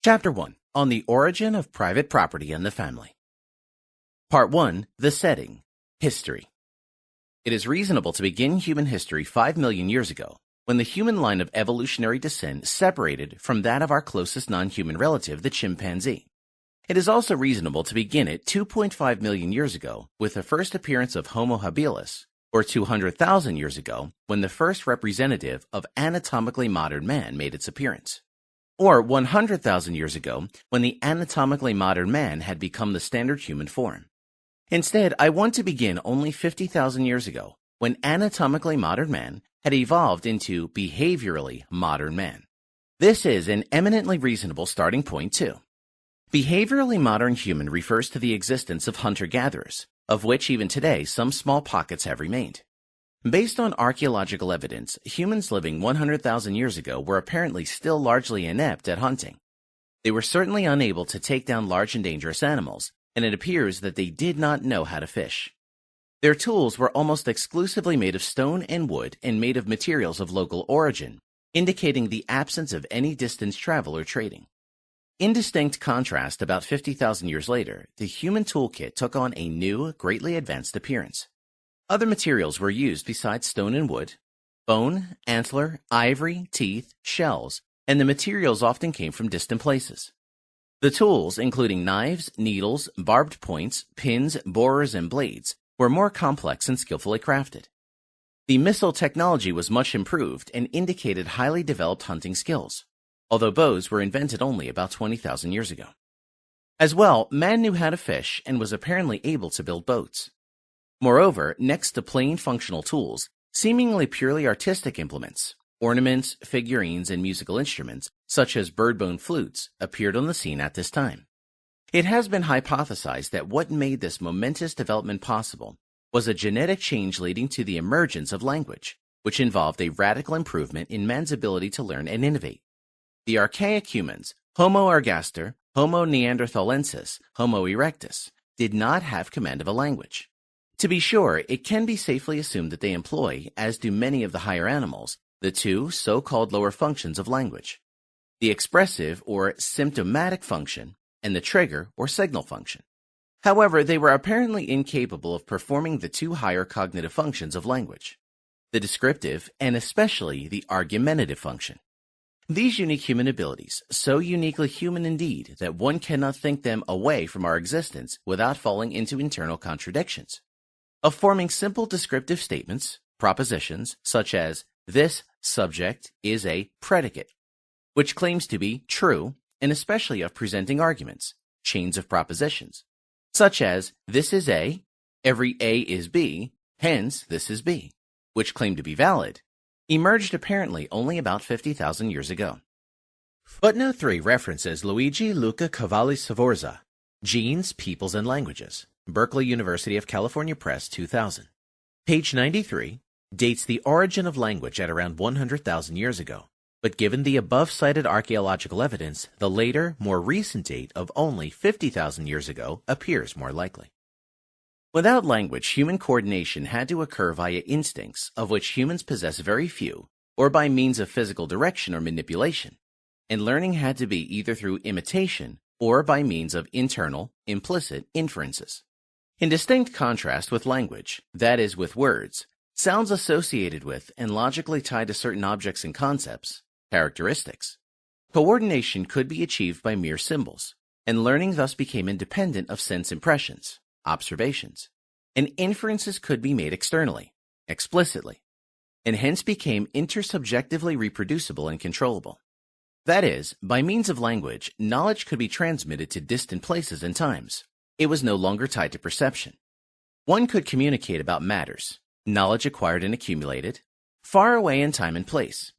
Chapter 1. On the Origin of Private Property and the Family. Part 1. The Setting. History. It is reasonable to begin human history 5 million years ago, when the human line of evolutionary descent separated from that of our closest non-human relative, the chimpanzee. It is also reasonable to begin it 2.5 million years ago, with the first appearance of Homo habilis, or 200,000 years ago, when the first representative of anatomically modern man made its appearance. Or 100,000 years ago, when the anatomically modern man had become the standard human form. Instead, I want to begin only 50,000 years ago, when anatomically modern man had evolved into behaviorally modern man. This is an eminently reasonable starting point, too. Behaviorally modern human refers to the existence of hunter-gatherers, of which even today some small pockets have remained. Based on archaeological evidence, humans living 100,000 years ago were apparently still largely inept at hunting. They were certainly unable to take down large and dangerous animals, and it appears that they did not know how to fish. Their tools were almost exclusively made of stone and wood and made of materials of local origin, indicating the absence of any distance travel or trading. In distinct contrast, about 50,000 years later, the human toolkit took on a new, greatly advanced appearance. Other materials were used besides stone and wood: bone, antler, ivory, teeth, shells, and the materials often came from distant places. The tools, including knives, needles, barbed points, pins, borers, and blades, were more complex and skillfully crafted. The missile technology was much improved and indicated highly developed hunting skills, although bows were invented only about 20,000 years ago. As well, man knew how to fish and was apparently able to build boats. Moreover, next to plain functional tools, seemingly purely artistic implements, ornaments, figurines, and musical instruments, such as bird-bone flutes, appeared on the scene at this time. It has been hypothesized that what made this momentous development possible was a genetic change leading to the emergence of language, which involved a radical improvement in man's ability to learn and innovate. The archaic humans, Homo ergaster, Homo neanderthalensis, Homo erectus, did not have command of a language. To be sure, it can be safely assumed that they employ, as do many of the higher animals, the two so-called lower functions of language: the expressive or symptomatic function and the trigger or signal function. However, they were apparently incapable of performing the two higher cognitive functions of language: the descriptive and especially the argumentative function. These unique human abilities, so uniquely human indeed that one cannot think them away from our existence without falling into internal contradictions, of forming simple descriptive statements, propositions, such as "this subject is a predicate," which claims to be true, and especially of presenting arguments, chains of propositions, such as "this is A, every A is B, hence this is B," which claim to be valid, emerged apparently only about 50,000 years ago. Footnote 3 references Luigi Luca Cavalli Sforza, Genes, Peoples, and Languages, Berkeley University of California Press, 2000. Page 93 dates the origin of language at around 100,000 years ago, but given the above-cited archaeological evidence, the later, more recent date of only 50,000 years ago appears more likely. Without language, human coordination had to occur via instincts, of which humans possess very few, or by means of physical direction or manipulation, and learning had to be either through imitation or by means of internal, implicit inferences. In distinct contrast with language, that is, with words, sounds associated with and logically tied to certain objects and concepts, characteristics, coordination could be achieved by mere symbols, and learning thus became independent of sense impressions, observations, and inferences could be made externally, explicitly, and hence became intersubjectively reproducible and controllable. That is, by means of language, knowledge could be transmitted to distant places and times. It was no longer tied to perception. One could communicate about matters, knowledge acquired and accumulated, far away in time and place.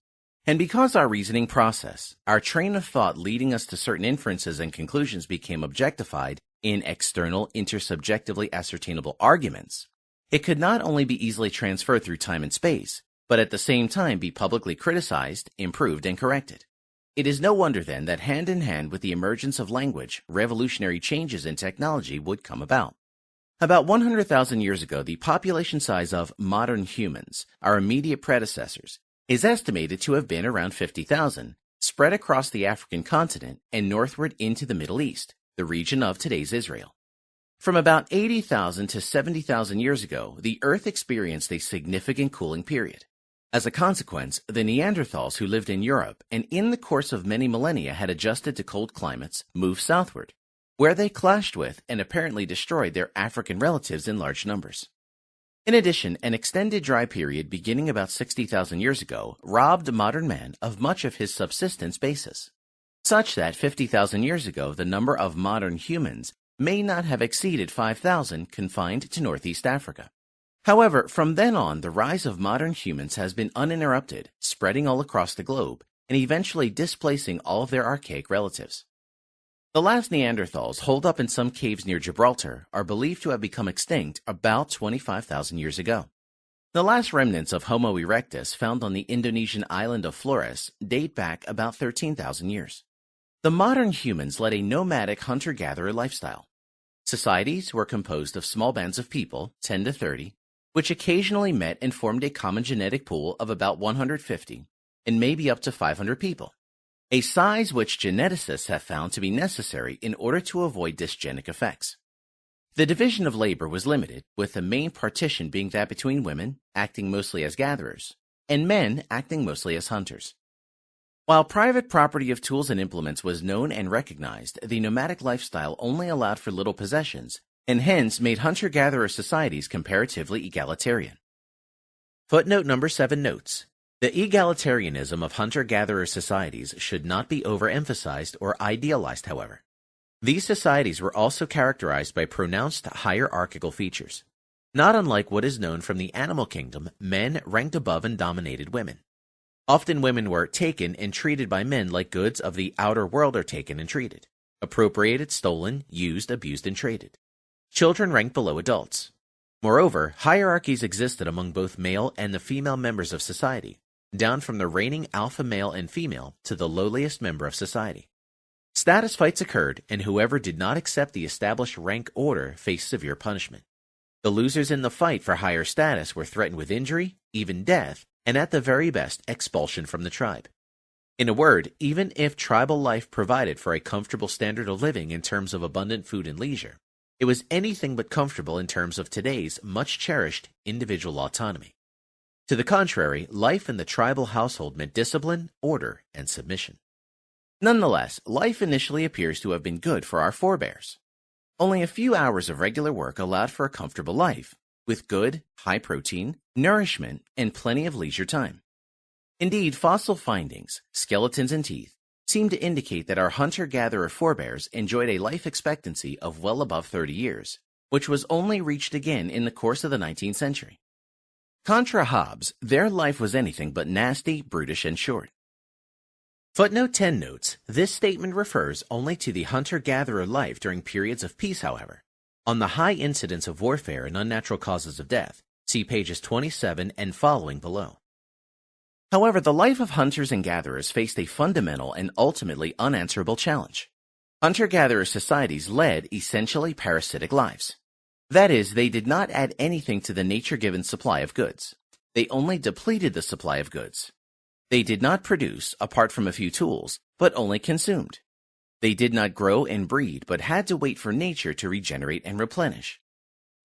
And because our reasoning process, our train of thought leading us to certain inferences and conclusions became objectified in external, intersubjectively ascertainable arguments, it could not only be easily transferred through time and space, but at the same time be publicly criticized, improved, and corrected. It is no wonder then that hand in hand with the emergence of language, revolutionary changes in technology would come about. About 100,000 years ago, the population size of modern humans, our immediate predecessors, is estimated to have been around 50,000, spread across the African continent and northward into the Middle East, the region of today's Israel. From about 80,000 to 70,000 years ago, the Earth experienced a significant cooling period. As a consequence, the Neanderthals who lived in Europe and in the course of many millennia had adjusted to cold climates moved southward, where they clashed with and apparently destroyed their African relatives in large numbers. In addition, an extended dry period beginning about 60,000 years ago robbed modern man of much of his subsistence basis, such that 50,000 years ago the number of modern humans may not have exceeded 5,000 confined to Northeast Africa. However, from then on, the rise of modern humans has been uninterrupted, spreading all across the globe and eventually displacing all of their archaic relatives. The last Neanderthals, holed up in some caves near Gibraltar, are believed to have become extinct about 25,000 years ago. The last remnants of Homo erectus found on the Indonesian island of Flores date back about 13,000 years. The modern humans led a nomadic hunter-gatherer lifestyle. Societies were composed of small bands of people, 10 to 30, which occasionally met and formed a common genetic pool of about 150 and maybe up to 500 people, a size which geneticists have found to be necessary in order to avoid dysgenic effects. The division of labor was limited, with the main partition being that between women, acting mostly as gatherers, and men acting mostly as hunters. While private property of tools and implements was known and recognized, the nomadic lifestyle only allowed for little possessions, and hence made hunter-gatherer societies comparatively egalitarian. Footnote number 7 notes, the egalitarianism of hunter-gatherer societies should not be overemphasized or idealized, however. These societies were also characterized by pronounced hierarchical features. Not unlike what is known from the animal kingdom, men ranked above and dominated women. Often women were taken and treated by men like goods of the outer world are taken and treated, appropriated, stolen, used, abused, and traded. Children ranked below adults. Moreover, hierarchies existed among both male and the female members of society, down from the reigning alpha male and female to the lowliest member of society. Status fights occurred, and whoever did not accept the established rank order faced severe punishment. The losers in the fight for higher status were threatened with injury, even death, and at the very best, expulsion from the tribe. In a word, even if tribal life provided for a comfortable standard of living in terms of abundant food and leisure, it was anything but comfortable in terms of today's much-cherished individual autonomy. To the contrary, life in the tribal household meant discipline, order, and submission. Nonetheless, life initially appears to have been good for our forebears. Only a few hours of regular work allowed for a comfortable life, with good, high protein, nourishment, and plenty of leisure time. Indeed, fossil findings, skeletons and teeth, seem to indicate that our hunter-gatherer forebears enjoyed a life expectancy of well above 30 years, which was only reached again in the course of the 19th century. Contra Hobbes, their life was anything but nasty, brutish, and short. Footnote 10 notes, this statement refers only to the hunter-gatherer life during periods of peace, however. On the high incidence of warfare and unnatural causes of death, see pages 27 and following below. However, the life of hunters and gatherers faced a fundamental and ultimately unanswerable challenge. Hunter-gatherer societies led essentially parasitic lives. That is, they did not add anything to the nature-given supply of goods. They only depleted the supply of goods. They did not produce, apart from a few tools, but only consumed. They did not grow and breed, but had to wait for nature to regenerate and replenish.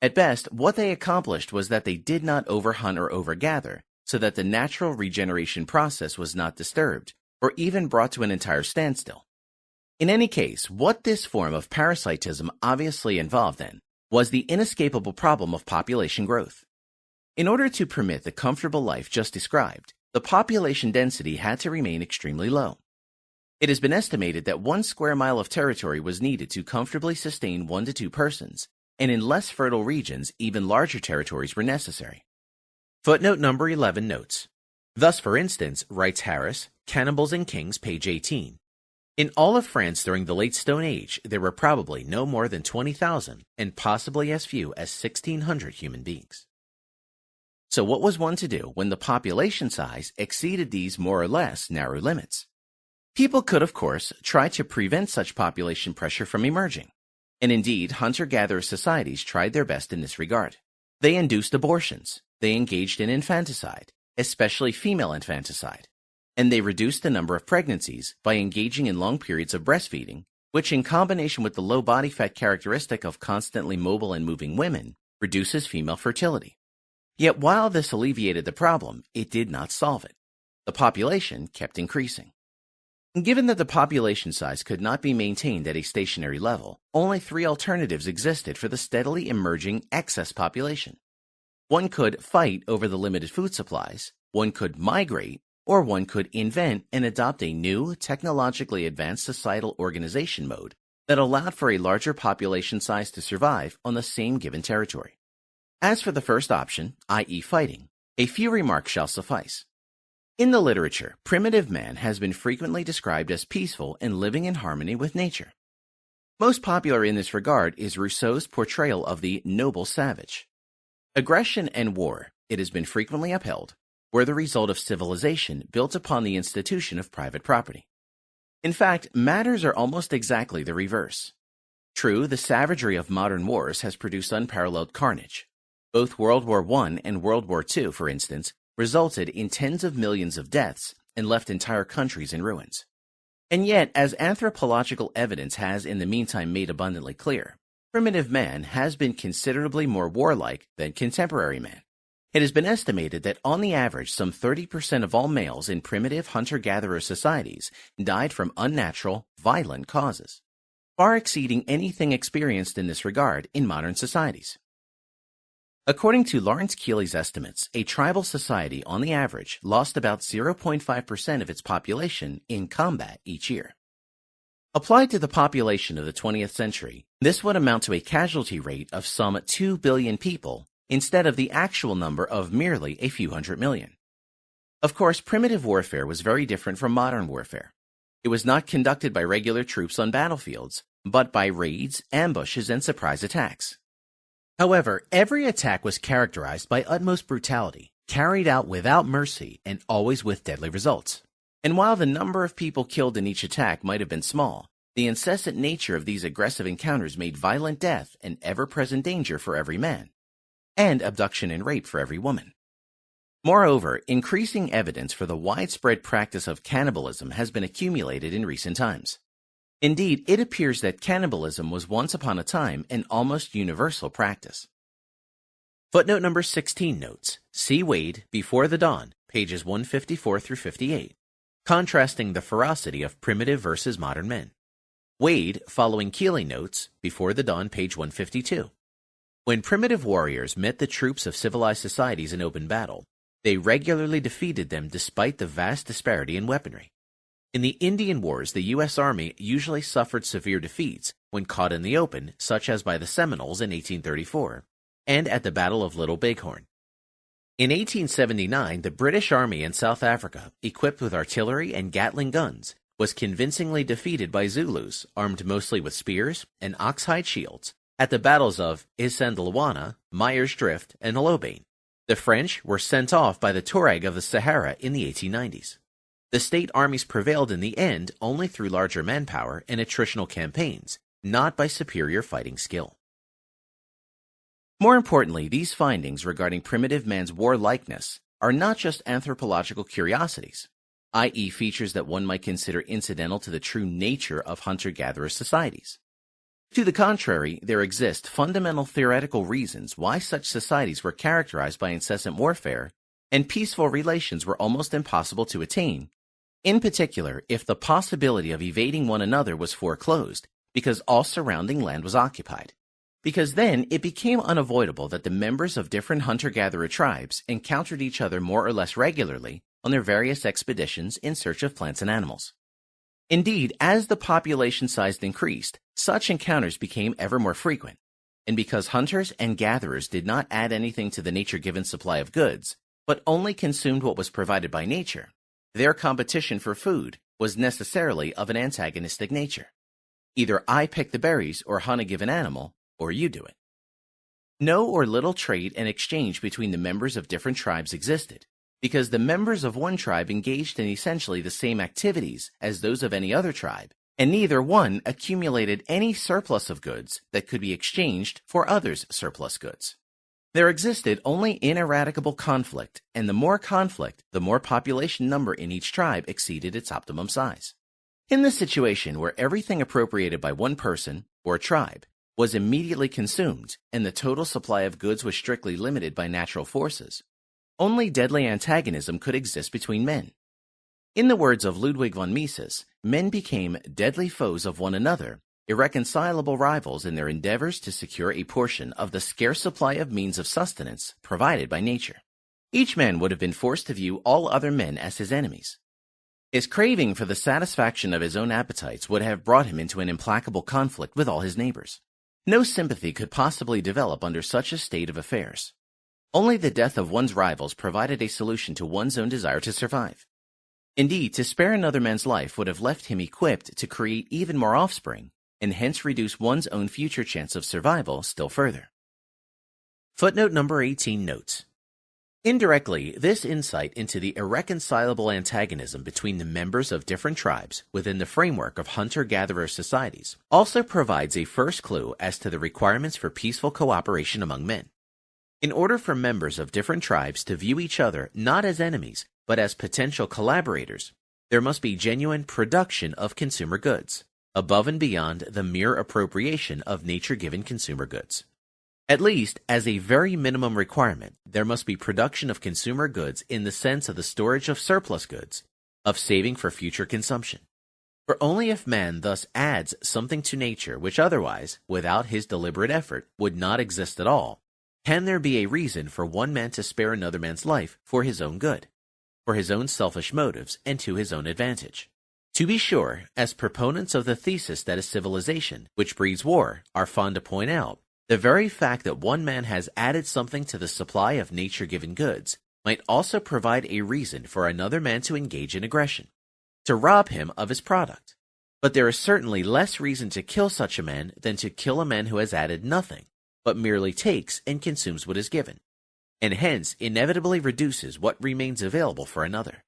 At best, what they accomplished was that they did not overhunt or overgather, so that the natural regeneration process was not disturbed, or even brought to an entire standstill. In any case, what this form of parasitism obviously involved then was the inescapable problem of population growth. In order to permit the comfortable life just described, the population density had to remain extremely low. It has been estimated that 1 square mile of territory was needed to comfortably sustain 1 to 2 persons, and in less fertile regions, even larger territories were necessary. Footnote number 11 notes, thus, for instance, writes Harris, Cannibals and Kings, page 18. In all of France during the late Stone Age, there were probably no more than 20,000 and possibly as few as 1,600 human beings. So what was one to do when the population size exceeded these more or less narrow limits? People could, of course, try to prevent such population pressure from emerging. And indeed, hunter-gatherer societies tried their best in this regard. They induced abortions. They engaged in infanticide, especially female infanticide. and they reduced the number of pregnancies by engaging in long periods of breastfeeding, which in combination with the low body fat characteristic of constantly mobile and moving women, reduces female fertility. Yet while this alleviated the problem, it did not solve it. The population kept increasing. Given that the population size could not be maintained at a stationary level, only three alternatives existed for the steadily emerging excess population. One could fight over the limited food supplies, one could migrate, or one could invent and adopt a new, technologically advanced societal organization mode that allowed for a larger population size to survive on the same given territory. As for the first option, i.e. fighting, a few remarks shall suffice. In the literature, primitive man has been frequently described as peaceful and living in harmony with nature. Most popular in this regard is Rousseau's portrayal of the noble savage. Aggression and war, it has been frequently upheld, were the result of civilization built upon the institution of private property. In fact, matters are almost exactly the reverse. True, the savagery of modern wars has produced unparalleled carnage. Both World War I and World War II, for instance, resulted in tens of millions of deaths and left entire countries in ruins. And yet, as anthropological evidence has in the meantime made abundantly clear, primitive man has been considerably more warlike than contemporary man. It has been estimated that on the average, some 30% of all males in primitive hunter-gatherer societies died from unnatural, violent causes, far exceeding anything experienced in this regard in modern societies. According to Lawrence Keeley's estimates, a tribal society on the average lost about 0.5% of its population in combat each year. Applied to the population of the 20th century, this would amount to a casualty rate of some 2 billion people instead of the actual number of merely a few hundred million. Of course, primitive warfare was very different from modern warfare. It was not conducted by regular troops on battlefields, but by raids, ambushes, and surprise attacks. However, every attack was characterized by utmost brutality, carried out without mercy, and always with deadly results. And while the number of people killed in each attack might have been small, the incessant nature of these aggressive encounters made violent death an ever-present danger for every man, and abduction and rape for every woman. Moreover, increasing evidence for the widespread practice of cannibalism has been accumulated in recent times. Indeed, it appears that cannibalism was once upon a time an almost universal practice. Footnote number 16 notes, see Wade, Before the Dawn, pages 154 through 58, contrasting the ferocity of primitive versus modern men. Wade, following Keeley notes, Before the Dawn, page 152. When primitive warriors met the troops of civilized societies in open battle, they regularly defeated them despite the vast disparity in weaponry. In the Indian Wars, the U.S. Army usually suffered severe defeats when caught in the open, such as by the Seminoles in 1834, and at the Battle of Little Bighorn. In 1879, the British Army in South Africa, equipped with artillery and Gatling guns, was convincingly defeated by Zulus, armed mostly with spears and oxhide shields, at the battles of Isandlwana, Myers Drift, and Holobane. The French were sent off by the Tuareg of the Sahara in the 1890s. The state armies prevailed in the end only through larger manpower and attritional campaigns, not by superior fighting skill. More importantly, these findings regarding primitive man's warlikeness are not just anthropological curiosities, i.e. features that one might consider incidental to the true nature of hunter-gatherer societies. To the contrary, there exist fundamental theoretical reasons why such societies were characterized by incessant warfare and peaceful relations were almost impossible to attain, in particular if the possibility of evading one another was foreclosed because all surrounding land was occupied. Because then it became unavoidable that the members of different hunter-gatherer tribes encountered each other more or less regularly on their various expeditions in search of plants and animals. Indeed, as the population size increased, such encounters became ever more frequent, and because hunters and gatherers did not add anything to the nature-given supply of goods, but only consumed what was provided by nature, their competition for food was necessarily of an antagonistic nature. Either I pick the berries or hunt a given animal, or you do it. No or little trade and exchange between the members of different tribes existed, because the members of one tribe engaged in essentially the same activities as those of any other tribe, and neither one accumulated any surplus of goods that could be exchanged for others' surplus goods. There existed only ineradicable conflict, and the more conflict, the more population number in each tribe exceeded its optimum size. In this situation where everything appropriated by one person, or tribe, was immediately consumed, and the total supply of goods was strictly limited by natural forces, only deadly antagonism could exist between men. In the words of Ludwig von Mises, men became deadly foes of one another, irreconcilable rivals in their endeavors to secure a portion of the scarce supply of means of sustenance provided by nature. Each man would have been forced to view all other men as his enemies. His craving for the satisfaction of his own appetites would have brought him into an implacable conflict with all his neighbors. No sympathy could possibly develop under such a state of affairs. Only the death of one's rivals provided a solution to one's own desire to survive. Indeed, to spare another man's life would have left him equipped to create even more offspring, and hence reduce one's own future chance of survival still further. Footnote number 18 notes. Indirectly, this insight into the irreconcilable antagonism between the members of different tribes within the framework of hunter-gatherer societies also provides a first clue as to the requirements for peaceful cooperation among men. In order for members of different tribes to view each other not as enemies, but as potential collaborators, there must be genuine production of consumer goods, above and beyond the mere appropriation of nature-given consumer goods. At least, as a very minimum requirement, there must be production of consumer goods in the sense of the storage of surplus goods, of saving for future consumption. For only if man thus adds something to nature which otherwise, without his deliberate effort, would not exist at all, can there be a reason for one man to spare another man's life for his own good, for his own selfish motives, and to his own advantage. To be sure, as proponents of the thesis that is civilization, which breeds war, are fond to point out, the very fact that one man has added something to the supply of nature-given goods might also provide a reason for another man to engage in aggression, to rob him of his product. But there is certainly less reason to kill such a man than to kill a man who has added nothing, but merely takes and consumes what is given, and hence inevitably reduces what remains available for another.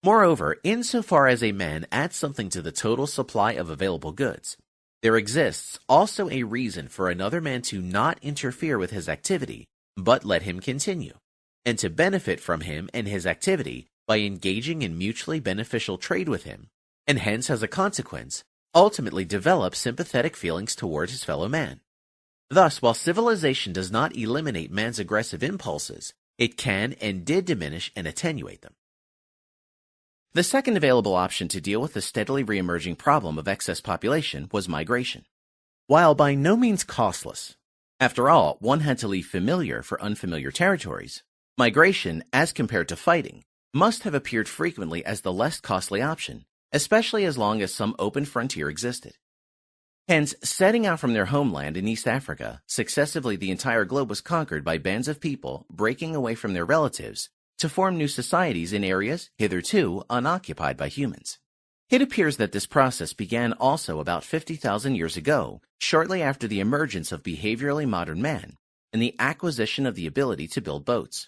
Moreover, insofar as a man adds something to the total supply of available goods, there exists also a reason for another man to not interfere with his activity, but let him continue, and to benefit from him and his activity by engaging in mutually beneficial trade with him, and hence, as a consequence, ultimately develop sympathetic feelings toward his fellow man. Thus, while civilization does not eliminate man's aggressive impulses, it can and did diminish and attenuate them. The second available option to deal with the steadily re-emerging problem of excess population was migration. While by no means costless, after all, one had to leave familiar for unfamiliar territories, migration, as compared to fighting, must have appeared frequently as the less costly option, especially as long as some open frontier existed. Hence, setting out from their homeland in East Africa, successively the entire globe was conquered by bands of people breaking away from their relatives to form new societies in areas hitherto unoccupied by humans. It appears that this process began also about 50,000 years ago, shortly after the emergence of behaviorally modern man and the acquisition of the ability to build boats.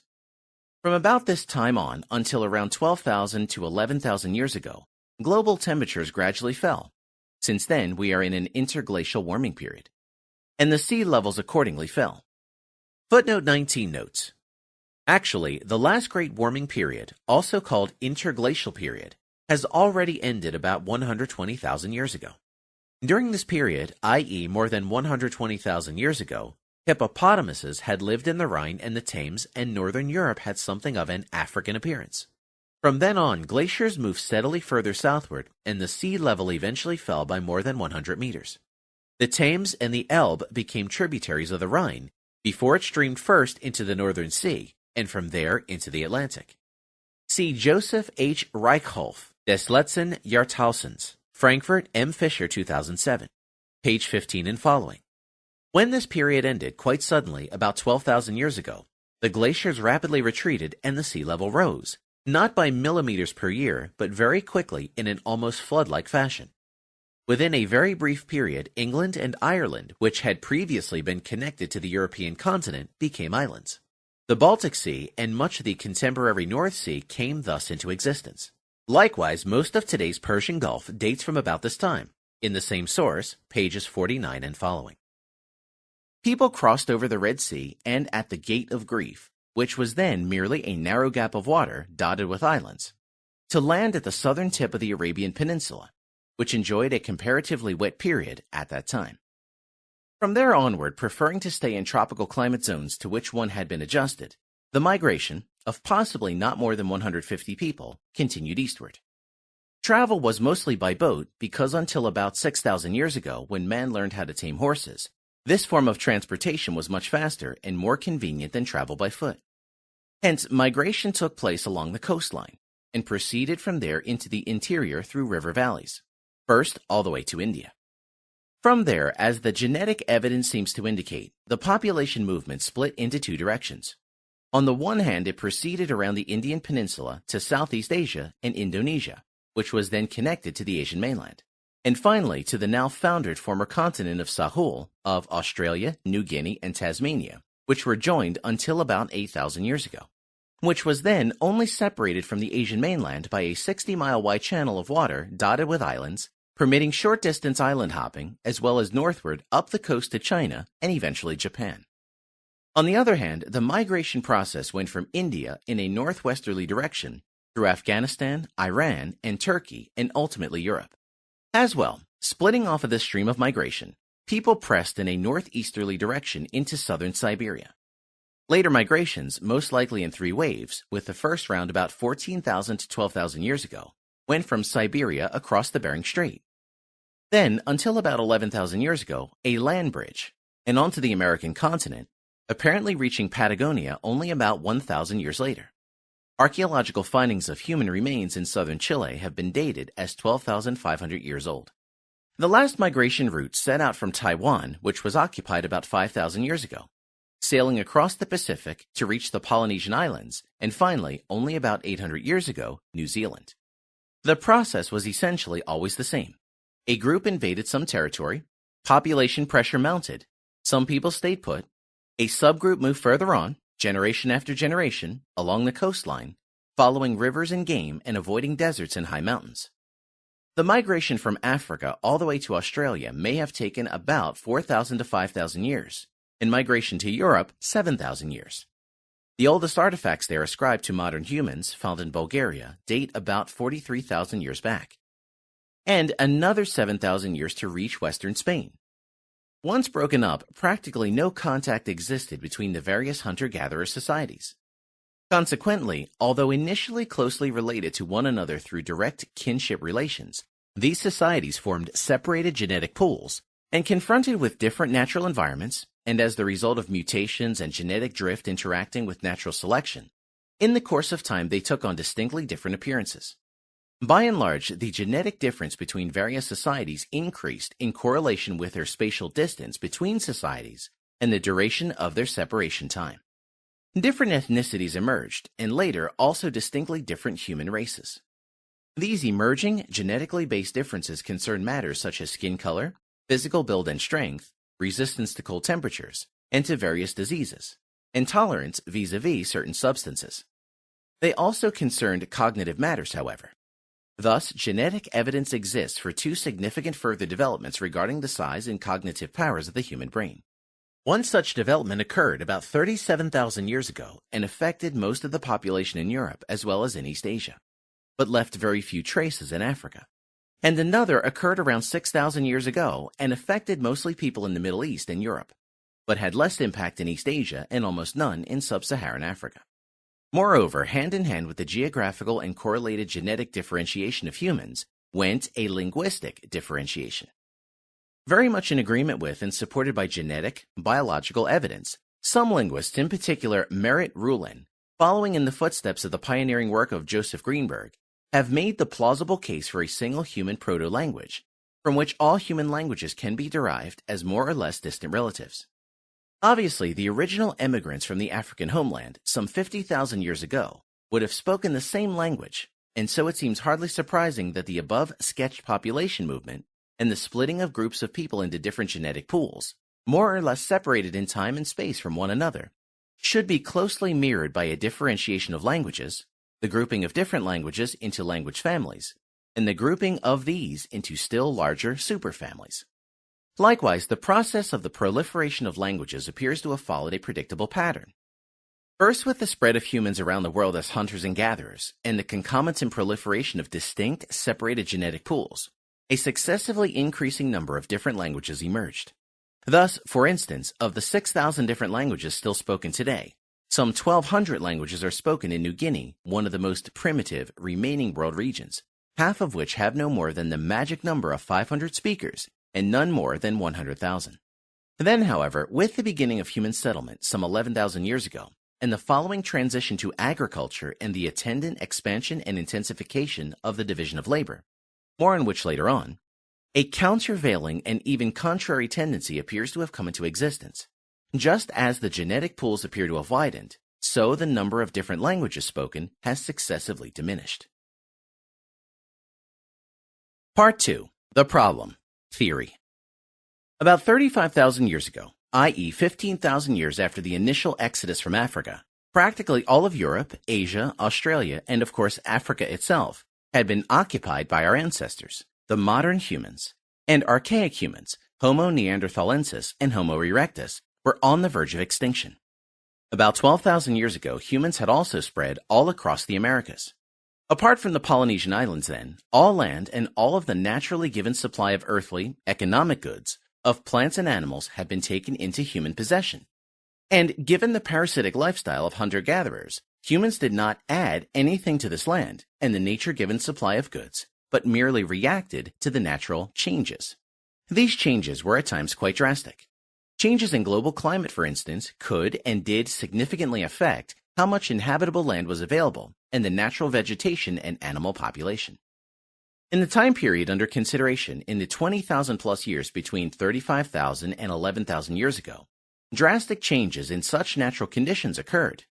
From about this time on until around 12,000 to 11,000 years ago, global temperatures gradually fell. Since then, we are in an interglacial warming period, and the sea levels accordingly fell. Footnote 19 notes, actually, the last great warming period, also called interglacial period, has already ended about 120,000 years ago. During this period, i.e. more than 120,000 years ago, hippopotamuses had lived in the Rhine and the Thames, and northern Europe had something of an African appearance. From then on, glaciers moved steadily further southward, and the sea level eventually fell by more than 100 meters. The Thames and the Elbe became tributaries of the Rhine, before it streamed first into the Northern Sea, and from there into the Atlantic. See Joseph H. Reichholf, Des letzten Jahrtausends, Frankfurt M. Fisher 2007, page 15 and following. When this period ended quite suddenly about 12,000 years ago, the glaciers rapidly retreated and the sea level rose, not by millimeters per year, but very quickly in an almost flood-like fashion. Within a very brief period, England and Ireland, which had previously been connected to the European continent, became islands. The Baltic Sea and much of the contemporary North Sea came thus into existence. Likewise, most of today's Persian Gulf dates from about this time, in the same source, pages 49 and following. People crossed over the Red Sea and at the Gate of Grief, which was then merely a narrow gap of water dotted with islands, to land at the southern tip of the Arabian Peninsula, which enjoyed a comparatively wet period at that time. From there onward, preferring to stay in tropical climate zones to which one had been adjusted, the migration, of possibly not more than 150 people, continued eastward. Travel was mostly by boat because until about 6,000 years ago, when man learned how to tame horses, this form of transportation was much faster and more convenient than travel by foot. Hence, migration took place along the coastline and proceeded from there into the interior through river valleys, first all the way to India. From there, as the genetic evidence seems to indicate, the population movement split into two directions. On the one hand, it proceeded around the Indian Peninsula to Southeast Asia and Indonesia, which was then connected to the Asian mainland, and finally to the now foundered former continent of Sahul of Australia, New Guinea, and Tasmania, which were joined until about 8,000 years ago, which was then only separated from the Asian mainland by a 60-mile wide channel of water dotted with islands, permitting short-distance island hopping, as well as northward up the coast to China and eventually Japan. On the other hand, the migration process went from India in a northwesterly direction through Afghanistan, Iran, and Turkey, and ultimately Europe. As well, splitting off of this stream of migration, people pressed in a northeasterly direction into southern Siberia. Later migrations, most likely in three waves, with the first round about 14,000 to 12,000 years ago, went from Siberia across the Bering Strait. Then, until about 11,000 years ago, a land bridge, and onto the American continent, apparently reaching Patagonia only about 1,000 years later. Archaeological findings of human remains in southern Chile have been dated as 12,500 years old. The last migration route set out from Taiwan, which was occupied about 5,000 years ago, sailing across the Pacific to reach the Polynesian Islands, and finally, only about 800 years ago, New Zealand. The process was essentially always the same. A group invaded some territory, population pressure mounted, some people stayed put, a subgroup moved further on, generation after generation, along the coastline, following rivers and game and avoiding deserts and high mountains. The migration from Africa all the way to Australia may have taken about 4,000 to 5,000 years, and migration to Europe 7,000 years. The oldest artifacts there ascribed to modern humans, found in Bulgaria, date about 43,000 years back, and another 7,000 years to reach western Spain. Once broken up, practically no contact existed between the various hunter-gatherer societies. Consequently, although initially closely related to one another through direct kinship relations, these societies formed separated genetic pools and confronted with different natural environments, and as the result of mutations and genetic drift interacting with natural selection, in the course of time they took on distinctly different appearances. By and large, the genetic difference between various societies increased in correlation with their spatial distance between societies and the duration of their separation time. Different ethnicities emerged, and later also distinctly different human races. These emerging, genetically based differences concern matters such as skin color, physical build and strength, resistance to cold temperatures, and to various diseases, and tolerance vis-a-vis certain substances. They also concerned cognitive matters, however. Thus, genetic evidence exists for two significant further developments regarding the size and cognitive powers of the human brain. One such development occurred about 37,000 years ago and affected most of the population in Europe as well as in East Asia, but left very few traces in Africa. And another occurred around 6,000 years ago and affected mostly people in the Middle East and Europe, but had less impact in East Asia and almost none in sub-Saharan Africa. Moreover, hand in hand with the geographical and correlated genetic differentiation of humans went a linguistic differentiation. Very much in agreement with and supported by genetic, biological evidence, some linguists, in particular Merit Rulin, following in the footsteps of the pioneering work of Joseph Greenberg, have made the plausible case for a single human proto-language, from which all human languages can be derived as more or less distant relatives. Obviously, the original immigrants from the African homeland, some 50,000 years ago, would have spoken the same language, and so it seems hardly surprising that the above-sketched population movement and the splitting of groups of people into different genetic pools, more or less separated in time and space from one another, should be closely mirrored by a differentiation of languages, the grouping of different languages into language families, and the grouping of these into still larger superfamilies. Likewise, the process of the proliferation of languages appears to have followed a predictable pattern. First, with the spread of humans around the world as hunters and gatherers, and the concomitant proliferation of distinct, separated genetic pools, a successively increasing number of different languages emerged. Thus, for instance, of the 6,000 different languages still spoken today, some 1,200 languages are spoken in New Guinea, one of the most primitive remaining world regions, half of which have no more than the magic number of 500 speakers, and none more than 100,000. Then, however, with the beginning of human settlement some 11,000 years ago, and the following transition to agriculture and the attendant expansion and intensification of the division of labor, more on which later on, a countervailing and even contrary tendency appears to have come into existence. Just as the genetic pools appear to have widened, so the number of different languages spoken has successively diminished. Part 2. The Problem. Theory. About 35,000 years ago, i.e. 15,000 years after the initial exodus from Africa, practically all of Europe, Asia, Australia, and of course Africa itself had been occupied by our ancestors, the modern humans, and archaic humans, Homo neanderthalensis and Homo erectus, were on the verge of extinction. About 12,000 years ago, humans had also spread all across the Americas. Apart from the Polynesian islands then, all land and all of the naturally given supply of earthly, economic goods, of plants and animals had been taken into human possession. And given the parasitic lifestyle of hunter-gatherers, humans did not add anything to this land and the nature-given supply of goods, but merely reacted to the natural changes. These changes were at times quite drastic. Changes in global climate, for instance, could and did significantly affect how much inhabitable land was available and the natural vegetation and animal population. In the time period under consideration in the 20,000 plus years between 35,000 and 11,000 years ago, drastic changes in such natural conditions occurred.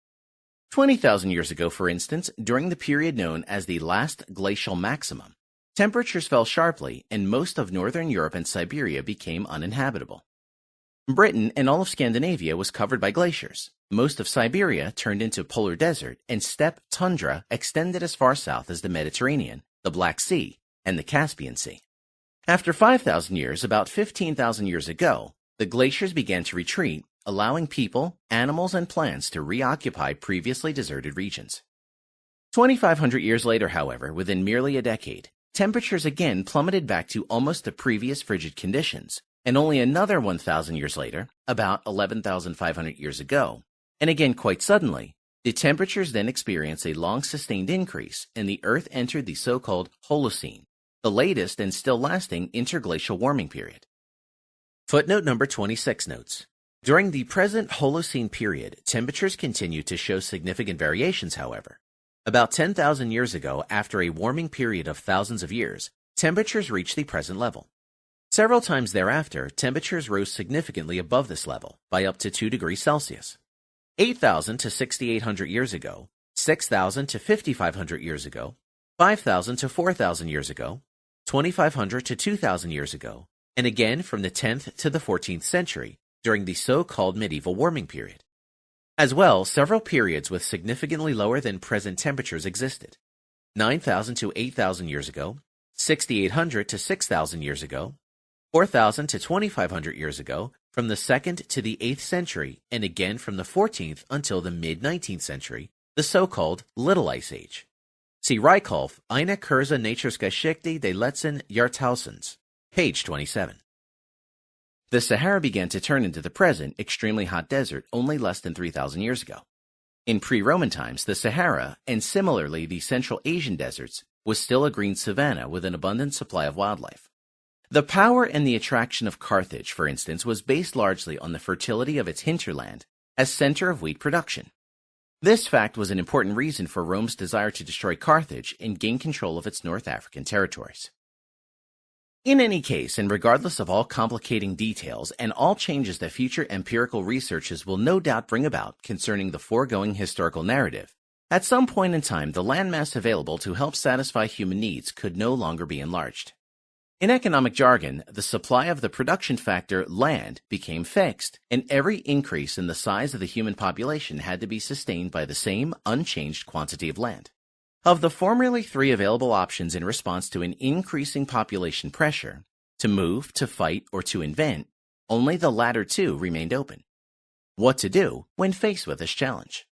20,000 years ago, for instance, during the period known as the last glacial maximum, temperatures fell sharply and most of northern Europe and Siberia became uninhabitable. Britain and all of Scandinavia was covered by glaciers. Most of Siberia turned into polar desert, and steppe tundra extended as far south as the Mediterranean, the Black Sea, and the Caspian Sea. After 5,000 years, about 15,000 years ago, the glaciers began to retreat, allowing people, animals, and plants to reoccupy previously deserted regions. 2,500 years later, however, within merely a decade, temperatures again plummeted back to almost the previous frigid conditions, and only another 1,000 years later, about 11,500 years ago, and again quite suddenly, the temperatures then experienced a long-sustained increase, and the Earth entered the so-called Holocene, the latest and still lasting interglacial warming period. Footnote number 26 notes, during the present Holocene period, temperatures continue to show significant variations, however. About 10,000 years ago, after a warming period of thousands of years, temperatures reached the present level. Several times thereafter, temperatures rose significantly above this level, by up to 2 degrees Celsius. 8,000 to 6,800 years ago, 6,000 to 5,500 years ago, 5,000 to 4,000 years ago, 2,500 to 2,000 years ago, and again from the 10th to the 14th century during the so-called medieval warming period. As well, several periods with significantly lower than present temperatures existed. 9,000 to 8,000 years ago, 6,800 to 6,000 years ago, 4,000 to 2,500 years ago, from the 2nd to the 8th century, and again from the 14th until the mid-19th century, the so-called Little Ice Age. See Reichholf, Eine Kurze Natursgeschichte des letzten Jahrtausends, page 27. The Sahara began to turn into the present, extremely hot desert only less than 3,000 years ago. In pre-Roman times, the Sahara, and similarly the Central Asian deserts, was still a green savanna with an abundant supply of wildlife. The power and the attraction of Carthage, for instance, was based largely on the fertility of its hinterland as center of wheat production. This fact was an important reason for Rome's desire to destroy Carthage and gain control of its North African territories. In any case, and regardless of all complicating details and all changes that future empirical researches will no doubt bring about concerning the foregoing historical narrative, at some point in time the landmass available to help satisfy human needs could no longer be enlarged. In economic jargon, the supply of the production factor land became fixed, and every increase in the size of the human population had to be sustained by the same unchanged quantity of land. Of the formerly 3 available options in response to an increasing population pressure, To move, to fight, or to invent, only the latter two remained open. What to do when faced with this challenge?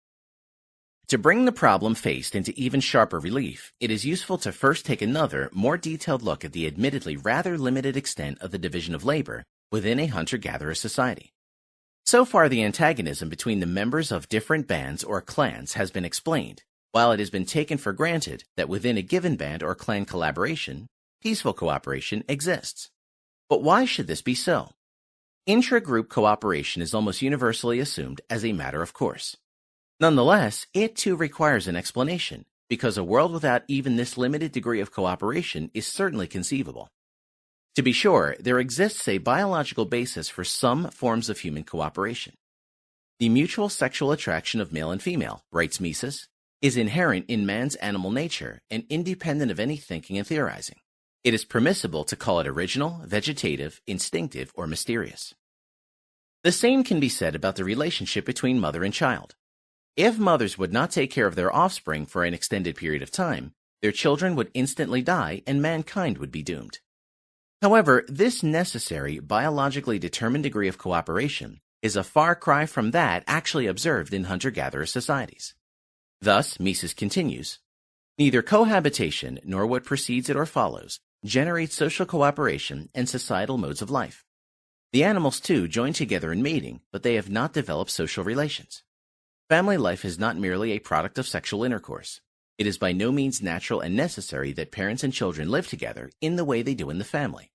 To bring the problem faced into even sharper relief, it is useful to first take another, more detailed look at the admittedly rather limited extent of the division of labor within a hunter-gatherer society. So far, the antagonism between the members of different bands or clans has been explained, while it has been taken for granted that within a given band or clan collaboration, peaceful cooperation exists. But why should this be so? Intra-group cooperation is almost universally assumed as a matter of course. Nonetheless, it too requires an explanation, because a world without even this limited degree of cooperation is certainly conceivable. To be sure, there exists a biological basis for some forms of human cooperation. The mutual sexual attraction of male and female, writes Mises, is inherent in man's animal nature and independent of any thinking and theorizing. It is permissible to call it original, vegetative, instinctive, or mysterious. The same can be said about the relationship between mother and child. If mothers would not take care of their offspring for an extended period of time, their children would instantly die and mankind would be doomed. However, this necessary, biologically determined degree of cooperation is a far cry from that actually observed in hunter-gatherer societies. Thus, Mises continues, neither cohabitation nor what precedes it or follows generates social cooperation and societal modes of life. The animals, too, join together in mating, but they have not developed social relations. Family life is not merely a product of sexual intercourse. It is by no means natural and necessary that parents and children live together in the way they do in the family.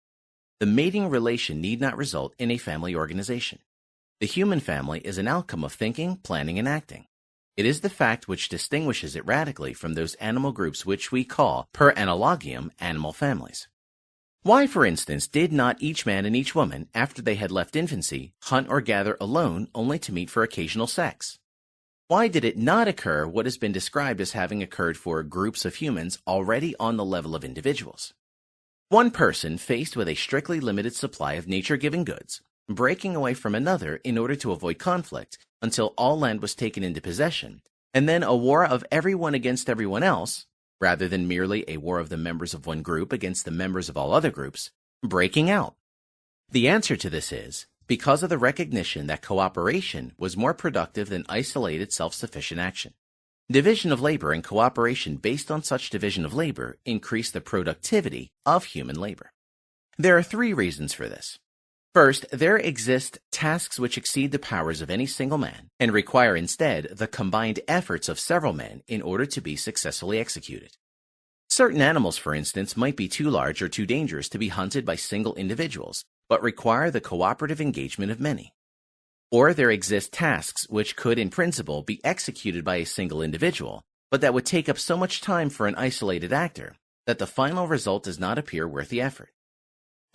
The mating relation need not result in a family organization. The human family is an outcome of thinking, planning, and acting. It is the fact which distinguishes it radically from those animal groups which we call, per analogiam, animal families. Why, for instance, did not each man and each woman, after they had left infancy, hunt or gather alone only to meet for occasional sex? Why did it not occur what has been described as having occurred for groups of humans already on the level of individuals? One person faced with a strictly limited supply of nature-given goods, breaking away from another in order to avoid conflict until all land was taken into possession, and then a war of everyone against everyone else, rather than merely a war of the members of one group against the members of all other groups, breaking out. The answer to this is because of the recognition that cooperation was more productive than isolated self-sufficient action. Division of labor and cooperation based on such division of labor increase the productivity of human labor. There are three reasons for this. First, there exist tasks which exceed the powers of any single man and require instead the combined efforts of several men in order to be successfully executed. Certain animals, for instance, might be too large or too dangerous to be hunted by single individuals, but require the cooperative engagement of many. Or there exist tasks which could in principle be executed by a single individual, but that would take up so much time for an isolated actor that the final result does not appear worth the effort.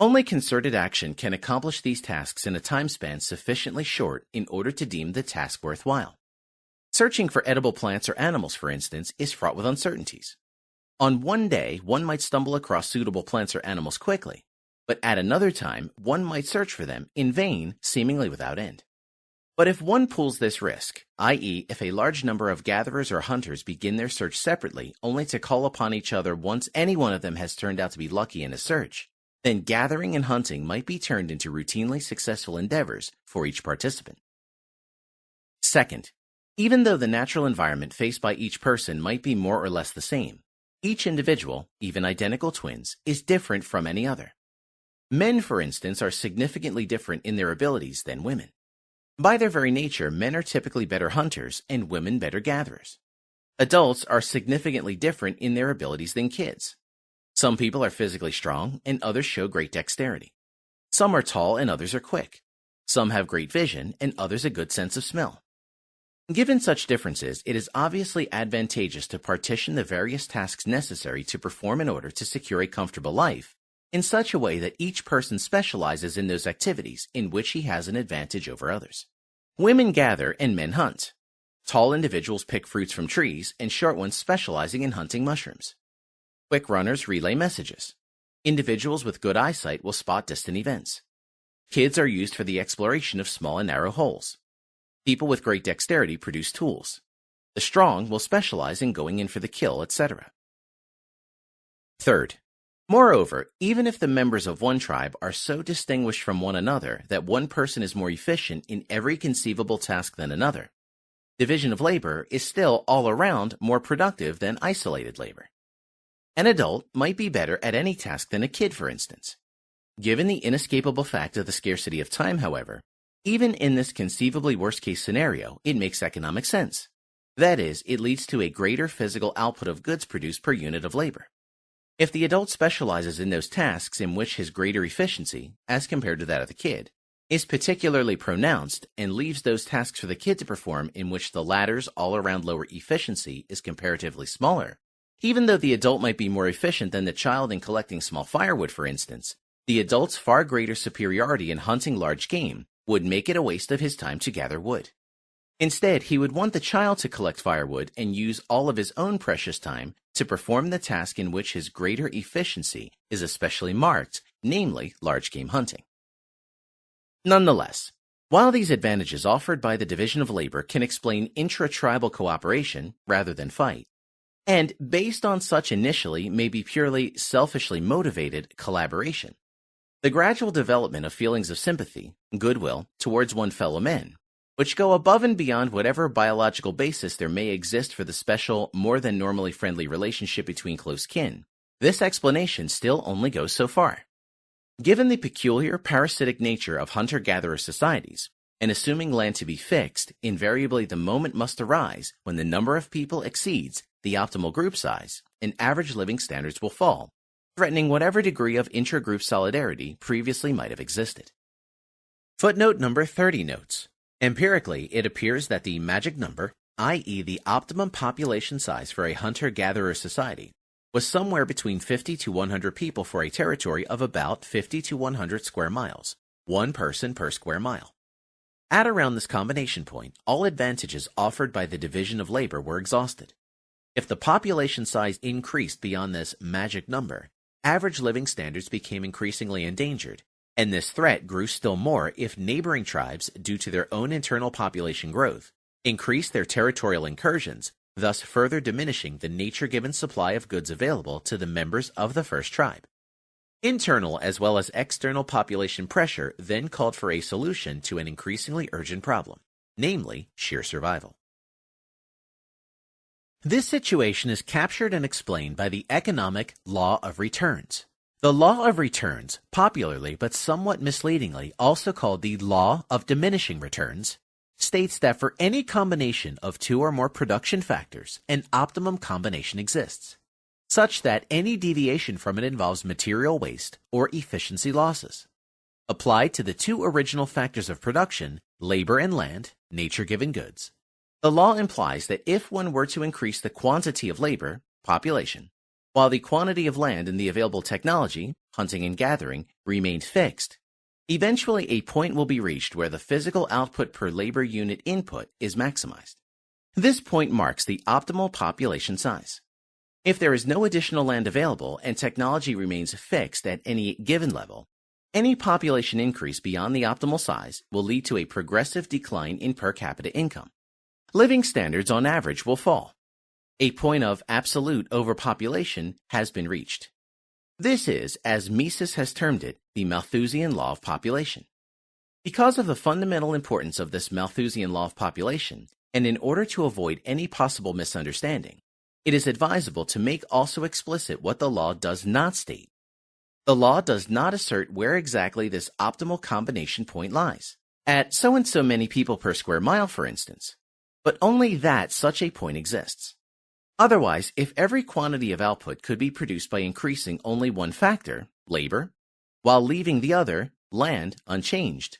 Only concerted action can accomplish these tasks in a time span sufficiently short in order to deem the task worthwhile. Searching for edible plants or animals, for instance, is fraught with uncertainties. On one day, one might stumble across suitable plants or animals quickly, but at another time, one might search for them in vain, seemingly without end. But if one pools this risk, i.e., if a large number of gatherers or hunters begin their search separately only to call upon each other once any one of them has turned out to be lucky in a search, then gathering and hunting might be turned into routinely successful endeavors for each participant. Second, even though the natural environment faced by each person might be more or less the same, each individual, even identical twins, is different from any other. Men, for instance, are significantly different in their abilities than women. By their very nature, men are typically better hunters and women better gatherers. Adults are significantly different in their abilities than kids. Some people are physically strong and others show great dexterity. Some are tall and others are quick. Some have great vision and others a good sense of smell. Given such differences, it is obviously advantageous to partition the various tasks necessary to perform in order to secure a comfortable life in such a way that each person specializes in those activities in which he has an advantage over others. Women gather and men hunt. Tall individuals pick fruits from trees and short ones specializing in hunting mushrooms. Quick runners relay messages. Individuals with good eyesight will spot distant events. Kids are used for the exploration of small and narrow holes. People with great dexterity produce tools. The strong will specialize in going in for the kill, etc. Third, Moreover, even if the members of one tribe are so distinguished from one another that one person is more efficient in every conceivable task than another, division of labor is still all around more productive than isolated labor. An adult might be better at any task than a kid, for instance. Given the inescapable fact of the scarcity of time, however, even in this conceivably worst-case scenario, it makes economic sense. That is, it leads to a greater physical output of goods produced per unit of labor. If the adult specializes in those tasks in which his greater efficiency, as compared to that of the kid, is particularly pronounced and leaves those tasks for the kid to perform in which the latter's all-around lower efficiency is comparatively smaller, even though the adult might be more efficient than the child in collecting small firewood, for instance, the adult's far greater superiority in hunting large game would make it a waste of his time to gather wood. Instead, he would want the child to collect firewood and use all of his own precious time to perform the task in which his greater efficiency is especially marked, namely large game hunting. Nonetheless, while these advantages offered by the division of labor can explain intra-tribal cooperation rather than fight, and based on such initially may be purely selfishly motivated collaboration, the gradual development of feelings of sympathy, goodwill towards one's fellow men, which go above and beyond whatever biological basis there may exist for the special, more than normally friendly relationship between close kin, this explanation still only goes so far. Given the peculiar parasitic nature of hunter-gatherer societies, and assuming land to be fixed, invariably the moment must arise when the number of people exceeds the optimal group size, and average living standards will fall, threatening whatever degree of intra-group solidarity previously might have existed. Footnote number 30 notes. Empirically, it appears that the magic number, i.e. the optimum population size for a hunter-gatherer society, was somewhere between 50 to 100 people for a territory of about 50 to 100 square miles, one person per square mile. At around this combination point, all advantages offered by the division of labor were exhausted. If the population size increased beyond this magic number, average living standards became increasingly endangered, and this threat grew still more if neighboring tribes, due to their own internal population growth, increased their territorial incursions, thus further diminishing the nature-given supply of goods available to the members of the first tribe. Internal as well as external population pressure then called for a solution to an increasingly urgent problem, namely sheer survival. This situation is captured and explained by the economic law of returns. The law of returns, popularly but somewhat misleadingly also called the law of diminishing returns, states that for any combination of two or more production factors, an optimum combination exists, such that any deviation from it involves material waste or efficiency losses. Applied to the two original factors of production, labor and land, nature-given goods, the law implies that if one were to increase the quantity of labor, population, while the quantity of land and the available technology, hunting and gathering, remained fixed, eventually a point will be reached where the physical output per labor unit input is maximized. This point marks the optimal population size. If there is no additional land available and technology remains fixed at any given level, any population increase beyond the optimal size will lead to a progressive decline in per capita income. Living standards on average will fall. A point of absolute overpopulation has been reached. This is, as Mises has termed it, the Malthusian law of population. Because of the fundamental importance of this Malthusian law of population, and in order to avoid any possible misunderstanding, it is advisable to make also explicit what the law does not state. The law does not assert where exactly this optimal combination point lies, at so and so many people per square mile, for instance, but only that such a point exists. Otherwise, if every quantity of output could be produced by increasing only one factor, labor, while leaving the other, land, unchanged,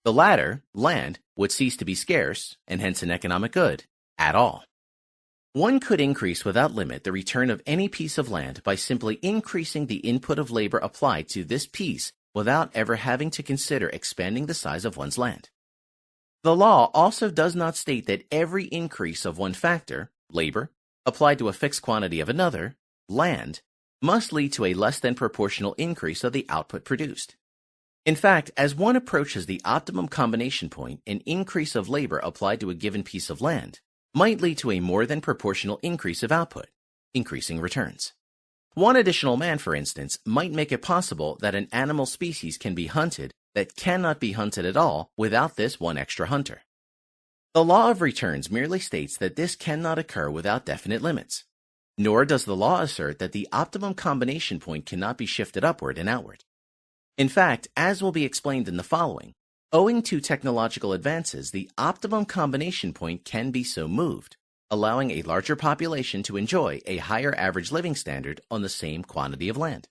the latter, land, would cease to be scarce, and hence an economic good, at all. One could increase without limit the return of any piece of land by simply increasing the input of labor applied to this piece without ever having to consider expanding the size of one's land. The law also does not state that every increase of one factor, labor, applied to a fixed quantity of another, land, must lead to a less than proportional increase of the output produced. In fact, as one approaches the optimum combination point, an increase of labor applied to a given piece of land might lead to a more than proportional increase of output, increasing returns. One additional man, for instance, might make it possible that an animal species can be hunted that cannot be hunted at all without this one extra hunter. The law of returns merely states that this cannot occur without definite limits. Nor does the law assert that the optimum combination point cannot be shifted upward and outward. In fact, as will be explained in the following, owing to technological advances, the optimum combination point can be so moved, allowing a larger population to enjoy a higher average living standard on the same quantity of land.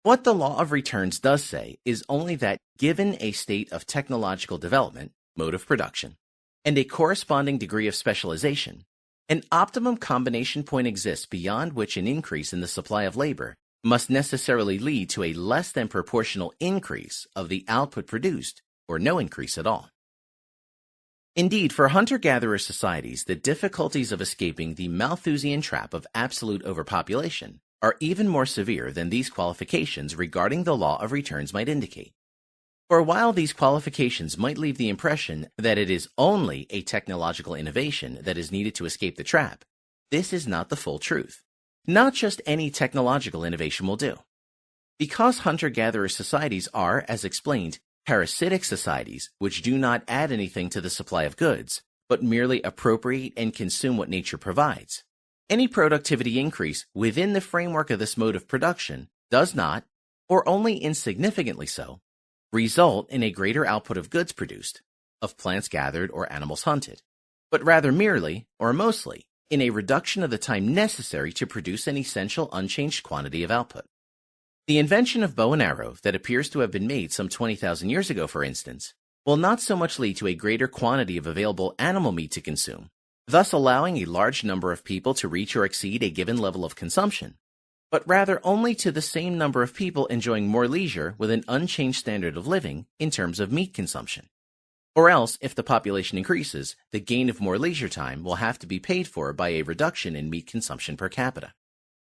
What the law of returns does say is only that given a state of technological development, mode of production, and a corresponding degree of specialization, an optimum combination point exists beyond which an increase in the supply of labor must necessarily lead to a less than proportional increase of the output produced, or no increase at all. Indeed, for hunter-gatherer societies, the difficulties of escaping the Malthusian trap of absolute overpopulation are even more severe than these qualifications regarding the law of returns might indicate. For while these qualifications might leave the impression that it is only a technological innovation that is needed to escape the trap, this is not the full truth. Not just any technological innovation will do. Because hunter-gatherer societies are, as explained, parasitic societies which do not add anything to the supply of goods, but merely appropriate and consume what nature provides, any productivity increase within the framework of this mode of production does not, or only insignificantly so, result in a greater output of goods produced, of plants gathered or animals hunted, but rather merely, or mostly, in a reduction of the time necessary to produce an essential unchanged quantity of output. The invention of bow and arrow that appears to have been made some 20,000 years ago, for instance, will not so much lead to a greater quantity of available animal meat to consume, thus allowing a large number of people to reach or exceed a given level of consumption, but rather only to the same number of people enjoying more leisure with an unchanged standard of living in terms of meat consumption. Or else, if the population increases, the gain of more leisure time will have to be paid for by a reduction in meat consumption per capita.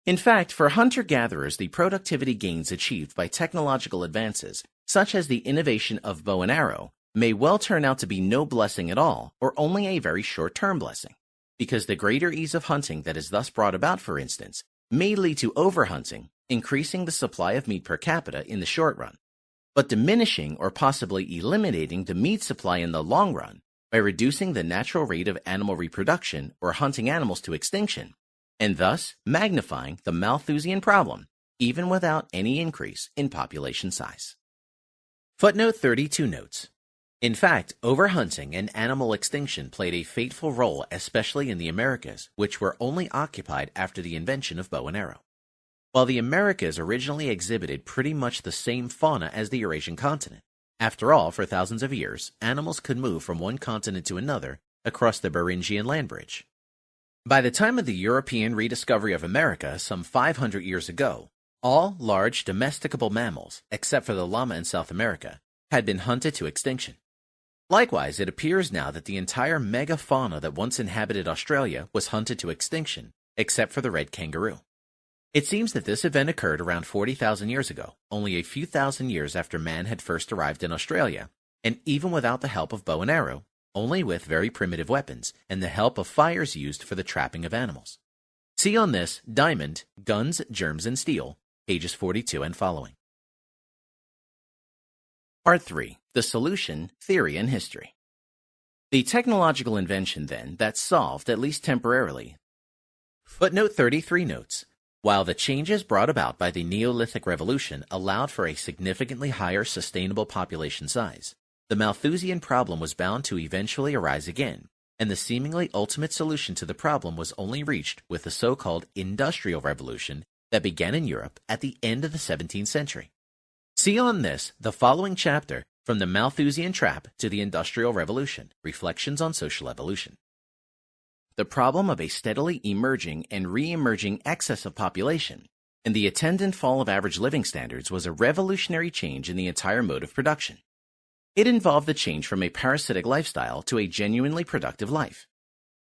In fact, for hunter-gatherers, the productivity gains achieved by technological advances, such as the innovation of bow and arrow, may well turn out to be no blessing at all, or only a very short-term blessing, because the greater ease of hunting that is thus brought about, for instance, may lead to overhunting, increasing the supply of meat per capita in the short run, but diminishing or possibly eliminating the meat supply in the long run by reducing the natural rate of animal reproduction or hunting animals to extinction, and thus magnifying the Malthusian problem, even without any increase in population size. Footnote 32 notes, in fact, overhunting and animal extinction played a fateful role, especially in the Americas, which were only occupied after the invention of bow and arrow. While the Americas originally exhibited pretty much the same fauna as the Eurasian continent, after all, for thousands of years, animals could move from one continent to another across the Beringian land bridge. By the time of the European rediscovery of America some 500 years ago, all large domesticable mammals, except for the llama in South America, had been hunted to extinction. Likewise, it appears now that the entire megafauna that once inhabited Australia was hunted to extinction, except for the red kangaroo. It seems that this event occurred around 40,000 years ago, only a few thousand years after man had first arrived in Australia, and even without the help of bow and arrow, only with very primitive weapons and the help of fires used for the trapping of animals. See on this, Diamond, Guns, Germs, and Steel, pages 42 and following. Part 3. The Solution, Theory, and History. The technological invention, then, that solved, at least temporarily. Footnote 33 notes, while the changes brought about by the Neolithic Revolution allowed for a significantly higher sustainable population size, the Malthusian problem was bound to eventually arise again, and the seemingly ultimate solution to the problem was only reached with the so-called Industrial Revolution that began in Europe at the end of the 17th century. See on this the following chapter, From the Malthusian Trap to the Industrial Revolution, Reflections on Social Evolution. The problem of a steadily emerging and re-emerging excess of population and the attendant fall of average living standards was a revolutionary change in the entire mode of production. It involved the change from a parasitic lifestyle to a genuinely productive life.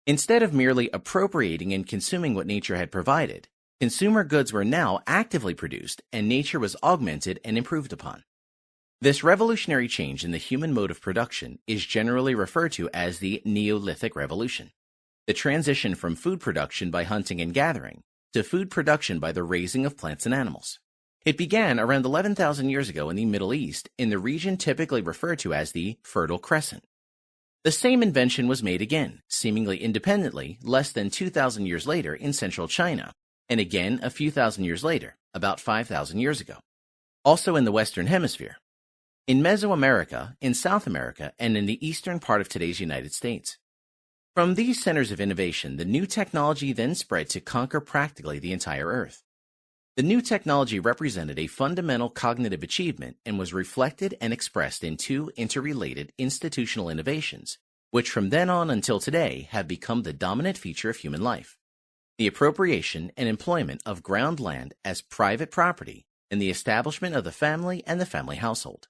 Instead of merely appropriating and consuming what nature had provided, consumer goods were now actively produced and nature was augmented and improved upon. This revolutionary change in the human mode of production is generally referred to as the Neolithic Revolution, the transition from food production by hunting and gathering to food production by the raising of plants and animals. It began around 11,000 years ago in the Middle East, in the region typically referred to as the Fertile Crescent. The same invention was made again, seemingly independently, less than 2,000 years later in central China, and again a few thousand years later, about 5,000 years ago, also in the Western Hemisphere, in Mesoamerica, in South America, and in the eastern part of today's United States. From these centers of innovation, the new technology then spread to conquer practically the entire Earth. The new technology represented a fundamental cognitive achievement and was reflected and expressed in two interrelated institutional innovations, which from then on until today have become the dominant feature of human life: the appropriation and employment of ground land as private property and the establishment of the family and the family household.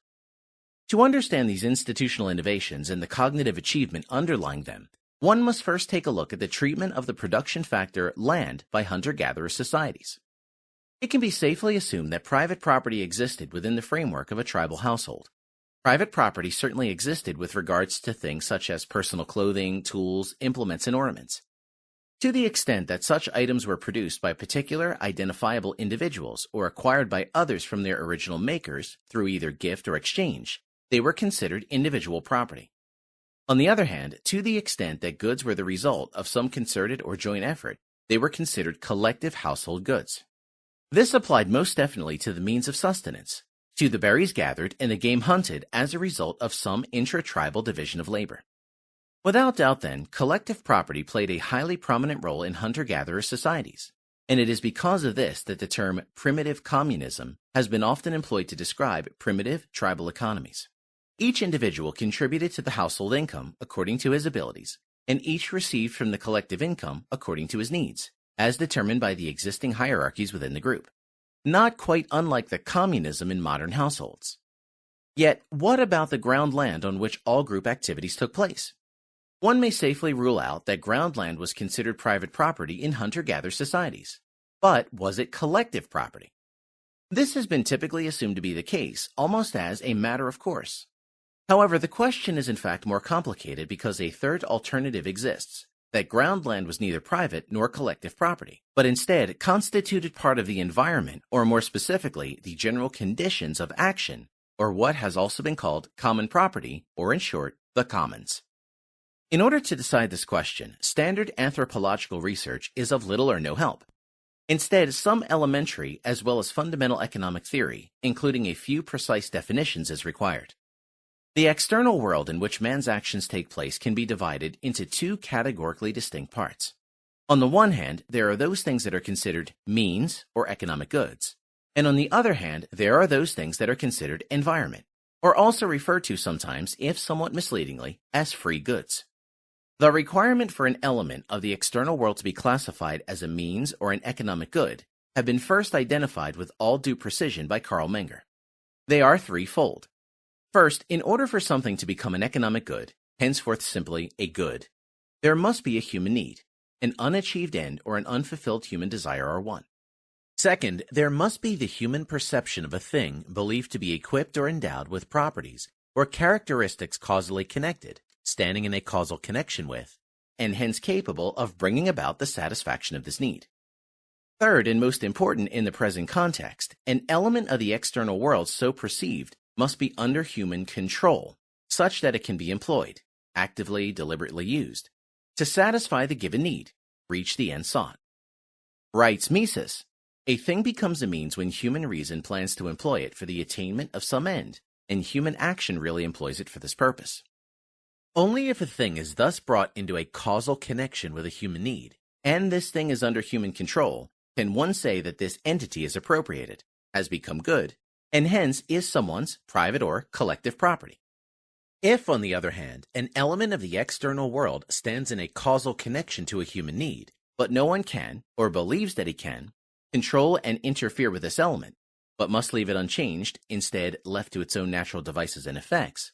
To understand these institutional innovations and the cognitive achievement underlying them, one must first take a look at the treatment of the production factor land by hunter-gatherer societies. It can be safely assumed that private property existed within the framework of a tribal household. Private property certainly existed with regards to things such as personal clothing, tools, implements, and ornaments. To the extent that such items were produced by particular identifiable individuals or acquired by others from their original makers through either gift or exchange, they were considered individual property. On the other hand, to the extent that goods were the result of some concerted or joint effort, they were considered collective household goods. This applied most definitely to the means of sustenance, to the berries gathered and the game hunted as a result of some intra-tribal division of labor. Without doubt, then, collective property played a highly prominent role in hunter-gatherer societies, and it is because of this that the term primitive communism has been often employed to describe primitive tribal economies. Each individual contributed to the household income according to his abilities, and each received from the collective income according to his needs, as determined by the existing hierarchies within the group, not quite unlike the communism in modern households. Yet, what about the ground land on which all group activities took place? One may safely rule out that ground land was considered private property in hunter-gatherer societies. But was it collective property? This has been typically assumed to be the case, almost as a matter of course. However, the question is in fact more complicated because a third alternative exists, that ground land was neither private nor collective property, but instead constituted part of the environment, or more specifically, the general conditions of action, or what has also been called common property, or in short, the commons. In order to decide this question, standard anthropological research is of little or no help. Instead, some elementary as well as fundamental economic theory, including a few precise definitions, is required. The external world in which man's actions take place can be divided into two categorically distinct parts. On the one hand, there are those things that are considered means or economic goods, and on the other hand, there are those things that are considered environment, or also referred to sometimes, if somewhat misleadingly, as free goods. The requirement for an element of the external world to be classified as a means or an economic good have been first identified with all due precision by Carl Menger. They are threefold. First, in order for something to become an economic good, henceforth simply a good, there must be a human need, an unachieved end or an unfulfilled human desire are one. Second, there must be the human perception of a thing believed to be equipped or endowed with properties or characteristics causally connected, standing in a causal connection with, and hence capable of bringing about the satisfaction of this need. Third, and most important in the present context, an element of the external world so perceived must be under human control, such that it can be employed, actively, deliberately used, to satisfy the given need, reach the end sought. Writes Mises, a thing becomes a means when human reason plans to employ it for the attainment of some end, and human action really employs it for this purpose. Only if a thing is thus brought into a causal connection with a human need, and this thing is under human control, can one say that this entity is appropriated, has become good, and hence is someone's private or collective property. If, on the other hand, an element of the external world stands in a causal connection to a human need, but no one can, or believes that he can, control and interfere with this element, but must leave it unchanged, instead left to its own natural devices and effects,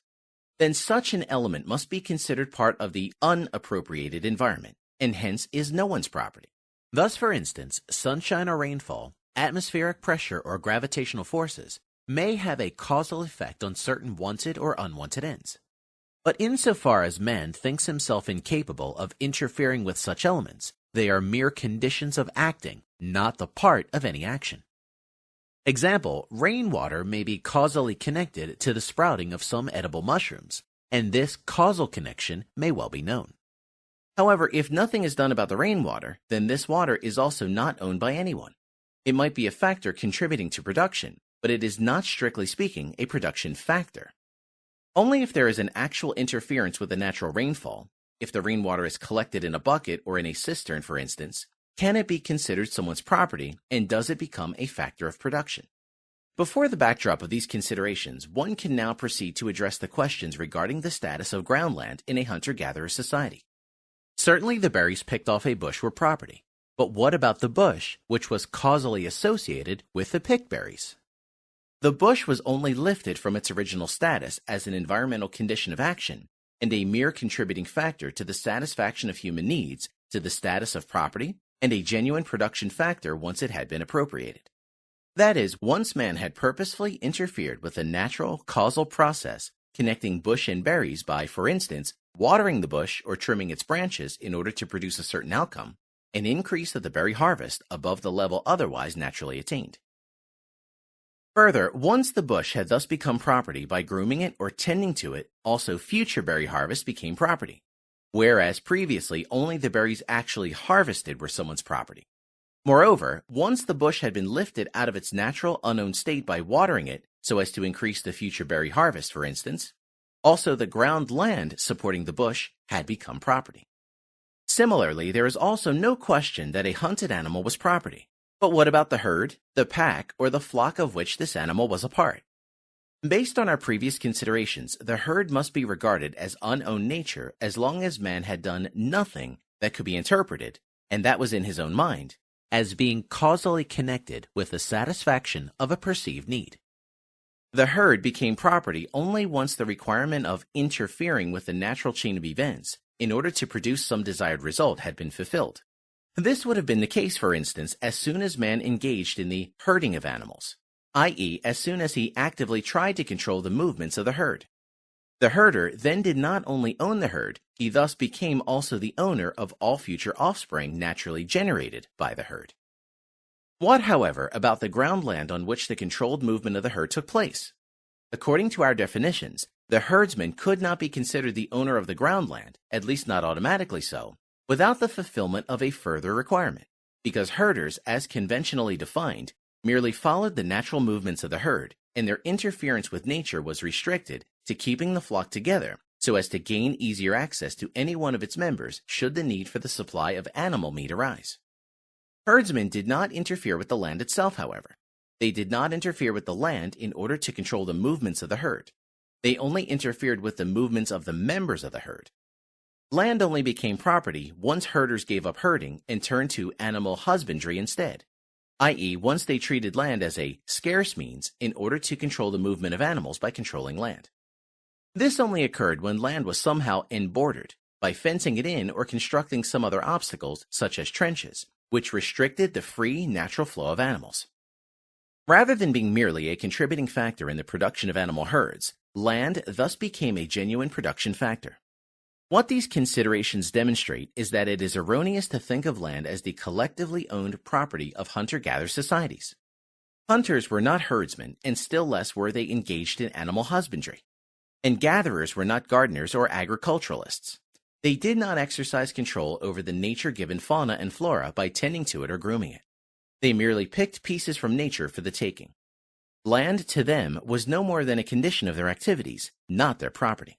then such an element must be considered part of the unappropriated environment, and hence is no one's property. Thus, for instance, sunshine or rainfall, atmospheric pressure or gravitational forces may have a causal effect on certain wanted or unwanted ends. But insofar as man thinks himself incapable of interfering with such elements, they are mere conditions of acting, not the part of any action. Example, rainwater may be causally connected to the sprouting of some edible mushrooms, and this causal connection may well be known. However, if nothing is done about the rainwater, then this water is also not owned by anyone. It might be a factor contributing to production, but it is not strictly speaking a production factor. Only if there is an actual interference with the natural rainfall, if the rainwater is collected in a bucket or in a cistern, for instance, can it be considered someone's property, and does it become a factor of production? Before the backdrop of these considerations, one can now proceed to address the questions regarding the status of groundland in a hunter-gatherer society. Certainly the berries picked off a bush were property, but what about the bush, which was causally associated with the picked berries? The bush was only lifted from its original status as an environmental condition of action and a mere contributing factor to the satisfaction of human needs to the status of property and a genuine production factor once it had been appropriated. That is, once man had purposefully interfered with the natural causal process connecting bush and berries by, for instance, watering the bush or trimming its branches in order to produce a certain outcome, an increase of the berry harvest above the level otherwise naturally attained. Further, once the bush had thus become property by grooming it or tending to it, also future berry harvest became property, whereas previously only the berries actually harvested were someone's property. Moreover, once the bush had been lifted out of its natural unowned state by watering it so as to increase the future berry harvest, for instance, also the ground land supporting the bush had become property. Similarly, there is also no question that a hunted animal was property. But what about the herd, the pack, or the flock of which this animal was a part? Based on our previous considerations, the herd must be regarded as unowned nature as long as man had done nothing that could be interpreted, and that was in his own mind, as being causally connected with the satisfaction of a perceived need. The herd became property only once the requirement of interfering with the natural chain of events in order to produce some desired result had been fulfilled. This would have been the case, for instance, as soon as man engaged in the herding of animals, i.e., as soon as he actively tried to control the movements of the herd. The herder then did not only own the herd, he thus became also the owner of all future offspring naturally generated by the herd. What, however, about the ground land on which the controlled movement of the herd took place? According to our definitions, the herdsman could not be considered the owner of the ground land, at least not automatically so, without the fulfillment of a further requirement, because herders, as conventionally defined, merely followed the natural movements of the herd, and their interference with nature was restricted to keeping the flock together so as to gain easier access to any one of its members should the need for the supply of animal meat arise. Herdsmen did not interfere with the land itself, however. They did not interfere with the land in order to control the movements of the herd. They only interfered with the movements of the members of the herd. Land only became property once herders gave up herding and turned to animal husbandry instead, i.e., once they treated land as a scarce means in order to control the movement of animals by controlling land. This only occurred when land was somehow embordered, by fencing it in or constructing some other obstacles, such as trenches, which restricted the free natural flow of animals. Rather than being merely a contributing factor in the production of animal herds, land thus became a genuine production factor. What these considerations demonstrate is that it is erroneous to think of land as the collectively owned property of hunter-gatherer societies. Hunters were not herdsmen, and still less were they engaged in animal husbandry. And gatherers were not gardeners or agriculturalists. They did not exercise control over the nature-given fauna and flora by tending to it or grooming it. They merely picked pieces from nature for the taking. Land to them was no more than a condition of their activities, not their property.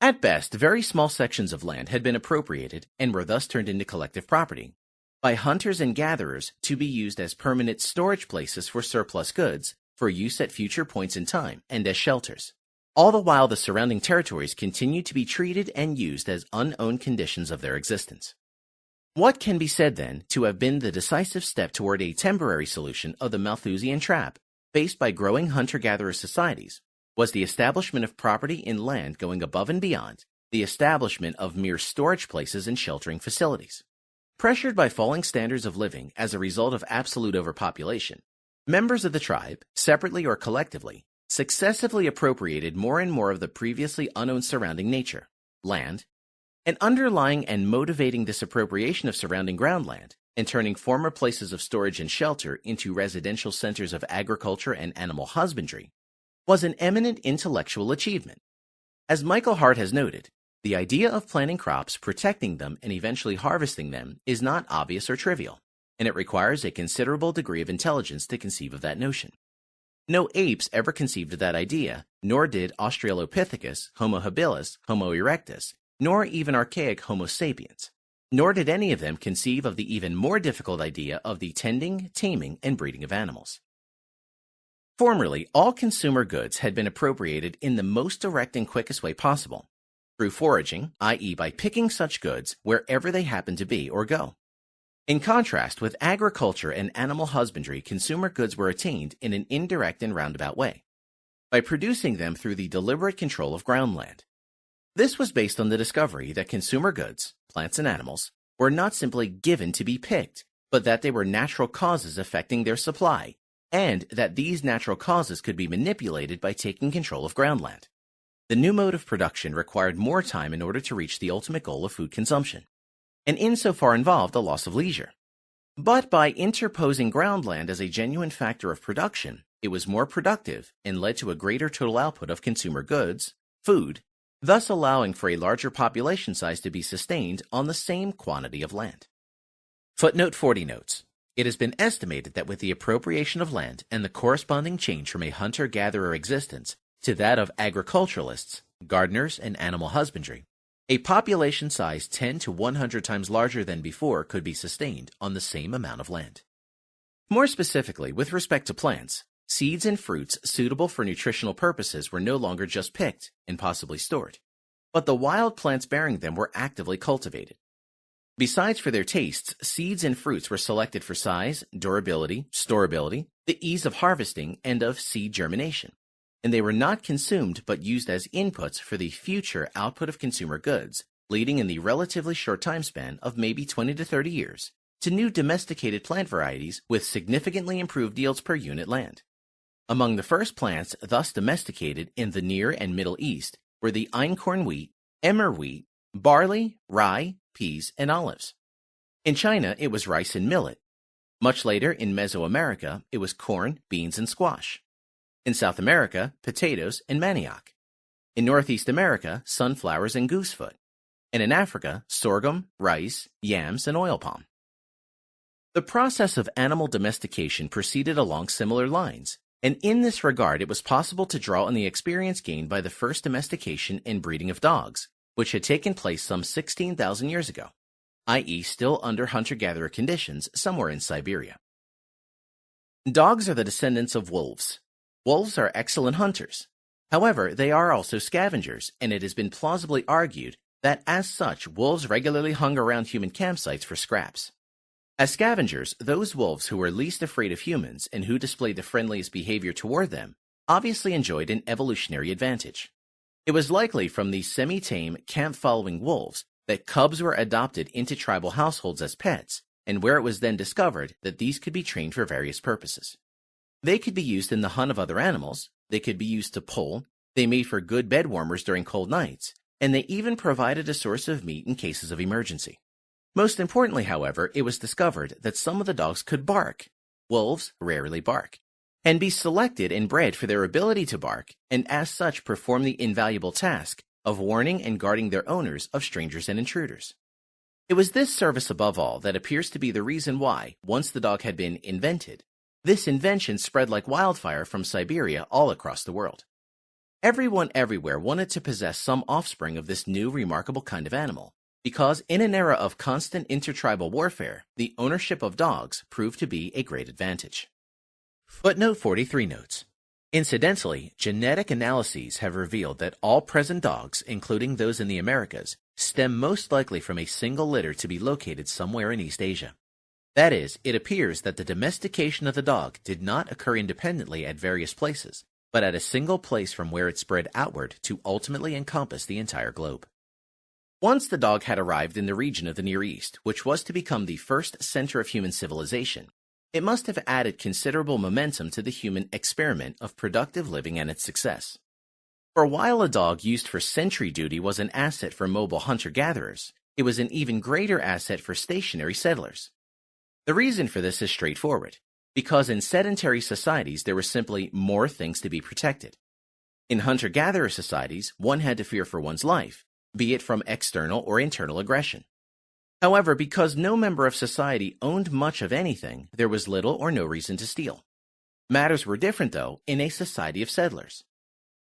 At best, very small sections of land had been appropriated and were thus turned into collective property by hunters and gatherers to be used as permanent storage places for surplus goods for use at future points in time and as shelters. All the while the surrounding territories continued to be treated and used as unowned conditions of their existence. What can be said then to have been the decisive step toward a temporary solution of the Malthusian trap faced by growing hunter-gatherer societies was the establishment of property in land going above and beyond the establishment of mere storage places and sheltering facilities. Pressured by falling standards of living as a result of absolute overpopulation, members of the tribe, separately or collectively, successively appropriated more and more of the previously unowned surrounding nature, land, And underlying and motivating this appropriation of surrounding groundland and turning former places of storage and shelter into residential centers of agriculture and animal husbandry was an eminent intellectual achievement. As Michael Hart has noted, the idea of planting crops, protecting them, and eventually harvesting them is not obvious or trivial, and it requires a considerable degree of intelligence to conceive of that notion. No apes ever conceived of that idea, nor did Australopithecus, Homo habilis, Homo erectus, nor even archaic Homo sapiens, nor did any of them conceive of the even more difficult idea of the tending, taming, and breeding of animals. Formerly, all consumer goods had been appropriated in the most direct and quickest way possible, through foraging, i.e. by picking such goods wherever they happened to be or go. In contrast with agriculture and animal husbandry, consumer goods were attained in an indirect and roundabout way, by producing them through the deliberate control of groundland. This was based on the discovery that consumer goods, plants and animals, were not simply given to be picked, but that they were natural causes affecting their supply, and that these natural causes could be manipulated by taking control of groundland. The new mode of production required more time in order to reach the ultimate goal of food consumption, and insofar involved a loss of leisure. But by interposing groundland as a genuine factor of production, it was more productive and led to a greater total output of consumer goods, food, thus allowing for a larger population size to be sustained on the same quantity of land. Footnote 40 notes, it has been estimated that with the appropriation of land and the corresponding change from a hunter-gatherer existence to that of agriculturalists, gardeners, and animal husbandry, a population size 10 to 100 times larger than before could be sustained on the same amount of land. More specifically, with respect to plants, seeds and fruits suitable for nutritional purposes were no longer just picked and possibly stored, but the wild plants bearing them were actively cultivated. Besides for their tastes, seeds and fruits were selected for size, durability, storability, the ease of harvesting, and of seed germination, and they were not consumed but used as inputs for the future output of consumer goods, leading in the relatively short time span of maybe 20 to 30 years to new domesticated plant varieties with significantly improved yields per unit land. Among the first plants thus domesticated in the Near and Middle East were the einkorn wheat, emmer wheat, barley, rye, peas, and olives. In China, it was rice and millet. Much later, in Mesoamerica, it was corn, beans, and squash. In South America, potatoes and manioc. In Northeast America, sunflowers and goosefoot. And in Africa, sorghum, rice, yams, and oil palm. The process of animal domestication proceeded along similar lines, and in this regard it was possible to draw on the experience gained by the first domestication and breeding of dogs, which had taken place some 16,000 years ago, i.e. still under hunter-gatherer conditions somewhere in Siberia. Dogs are the descendants of wolves. Wolves are excellent hunters. However, they are also scavengers, and it has been plausibly argued that as such, wolves regularly hung around human campsites for scraps. As scavengers, those wolves who were least afraid of humans and who displayed the friendliest behavior toward them obviously enjoyed an evolutionary advantage. It was likely from these semi-tame, camp-following wolves that cubs were adopted into tribal households as pets, and where it was then discovered that these could be trained for various purposes. They could be used in the hunt of other animals, they could be used to pull, they made for good bed warmers during cold nights, and they even provided a source of meat in cases of emergency. Most importantly, however, it was discovered that some of the dogs could bark. Wolves rarely bark, and be selected and bred for their ability to bark, and as such perform the invaluable task of warning and guarding their owners of strangers and intruders. It was this service above all that appears to be the reason why, once the dog had been invented, this invention spread like wildfire from Siberia all across the world. Everyone everywhere wanted to possess some offspring of this new remarkable kind of animal, because in an era of constant intertribal warfare, the ownership of dogs proved to be a great advantage. Footnote 43 notes, incidentally, genetic analyses have revealed that all present dogs, including those in the Americas, stem most likely from a single litter to be located somewhere in East Asia. That is, it appears that the domestication of the dog did not occur independently at various places, but at a single place from where it spread outward to ultimately encompass the entire globe. Once the dog had arrived in the region of the Near East, which was to become the first center of human civilization, it must have added considerable momentum to the human experiment of productive living and its success. For while a dog used for sentry duty was an asset for mobile hunter-gatherers, it was an even greater asset for stationary settlers. The reason for this is straightforward, because in sedentary societies there were simply more things to be protected. In hunter-gatherer societies, one had to fear for one's life, be it from external or internal aggression. However, because no member of society owned much of anything, there was little or no reason to steal. Matters were different, though, in a society of settlers.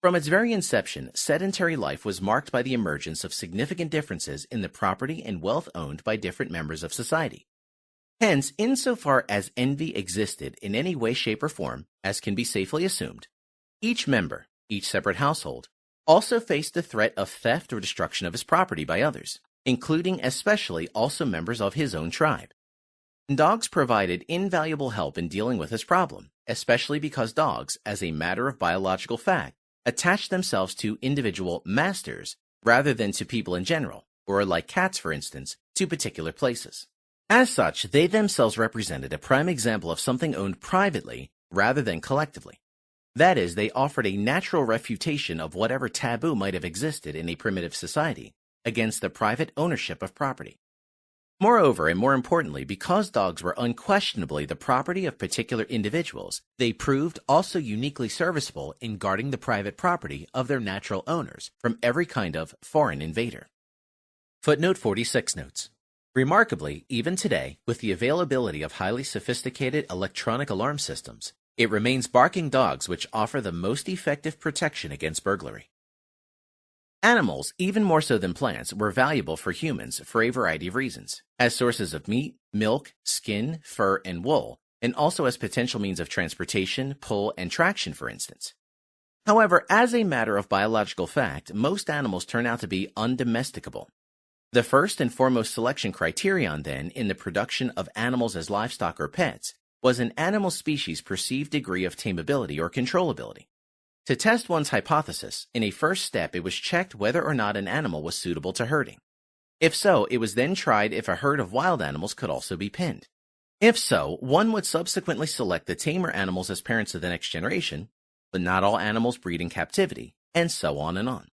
From its very inception, sedentary life was marked by the emergence of significant differences in the property and wealth owned by different members of society. Hence, insofar as envy existed in any way, shape, or form, as can be safely assumed, each member, each separate household, also faced the threat of theft or destruction of his property by others, including especially also members of his own tribe. Dogs provided invaluable help in dealing with this problem, especially because dogs, as a matter of biological fact, attach themselves to individual masters rather than to people in general, or like cats, for instance, to particular places. As such, they themselves represented a prime example of something owned privately rather than collectively. That is, they offered a natural refutation of whatever taboo might have existed in a primitive society against the private ownership of property. Moreover, and more importantly, because dogs were unquestionably the property of particular individuals, they proved also uniquely serviceable in guarding the private property of their natural owners from every kind of foreign invader. Footnote 46 notes. Remarkably, even today, with the availability of highly sophisticated electronic alarm systems, it remains barking dogs which offer the most effective protection against burglary. Animals, even more so than plants, were valuable for humans for a variety of reasons, as sources of meat, milk, skin, fur, and wool, and also as potential means of transportation, pull, and traction, for instance. However, as a matter of biological fact, most animals turn out to be undomesticable. The first and foremost selection criterion, then, in the production of animals as livestock or pets, was an animal species' perceived degree of tameability or controllability. To test one's hypothesis, in a first step it was checked whether or not an animal was suitable to herding. If so, it was then tried if a herd of wild animals could also be pinned. If so, one would subsequently select the tamer animals as parents of the next generation, but not all animals breed in captivity, and so on and on.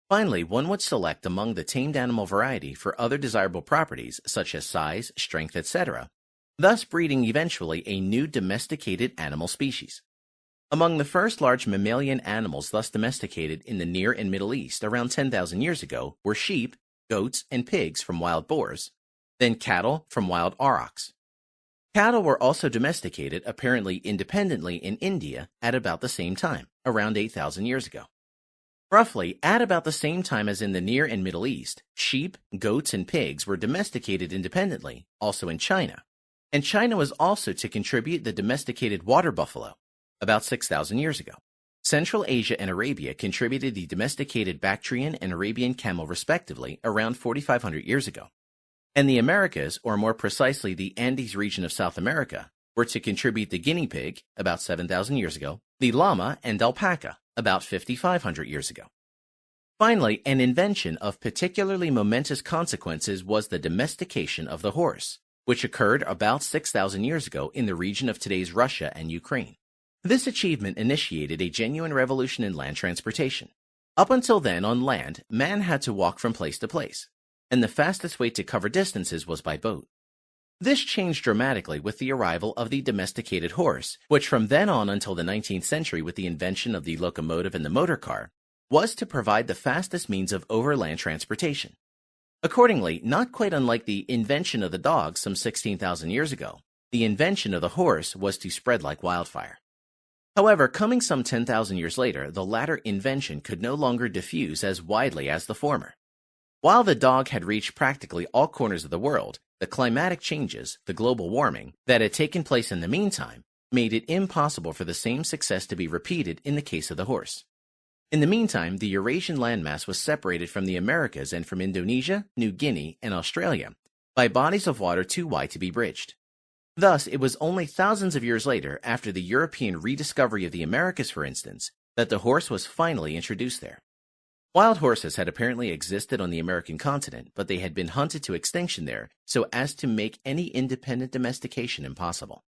Finally, one would select among the tamed animal variety for other desirable properties such as size, strength, etc., thus breeding eventually a new domesticated animal species. Among the first large mammalian animals thus domesticated in the Near and Middle East around 10,000 years ago were sheep, goats, and pigs from wild boars, then cattle from wild aurochs. Cattle were also domesticated apparently independently in India at about the same time, around 8,000 years ago. Roughly at about the same time as in the Near and Middle East, sheep, goats, and pigs were domesticated independently, also in China, and China was also to contribute the domesticated water buffalo, about 6,000 years ago. Central Asia and Arabia contributed the domesticated Bactrian and Arabian camel respectively around 4,500 years ago. And the Americas, or more precisely the Andes region of South America, were to contribute the guinea pig about 7,000 years ago, the llama and alpaca about 5,500 years ago. Finally, an invention of particularly momentous consequences was the domestication of the horse, which occurred about 6,000 years ago in the region of today's Russia and Ukraine. This achievement initiated a genuine revolution in land transportation. Up until then, on land, man had to walk from place to place, and the fastest way to cover distances was by boat. This changed dramatically with the arrival of the domesticated horse, which from then on until the 19th century with the invention of the locomotive and the motor car, was to provide the fastest means of overland transportation. Accordingly, not quite unlike the invention of the dog some 16,000 years ago, the invention of the horse was to spread like wildfire. However, coming some 10,000 years later, the latter invention could no longer diffuse as widely as the former. While the dog had reached practically all corners of the world, the climatic changes, the global warming, that had taken place in the meantime, made it impossible for the same success to be repeated in the case of the horse. In the meantime, the Eurasian landmass was separated from the Americas and from Indonesia, New Guinea, and Australia by bodies of water too wide to be bridged. Thus, it was only thousands of years later, after the European rediscovery of the Americas, for instance, that the horse was finally introduced there. Wild horses had apparently existed on the American continent, but they had been hunted to extinction there so as to make any independent domestication impossible.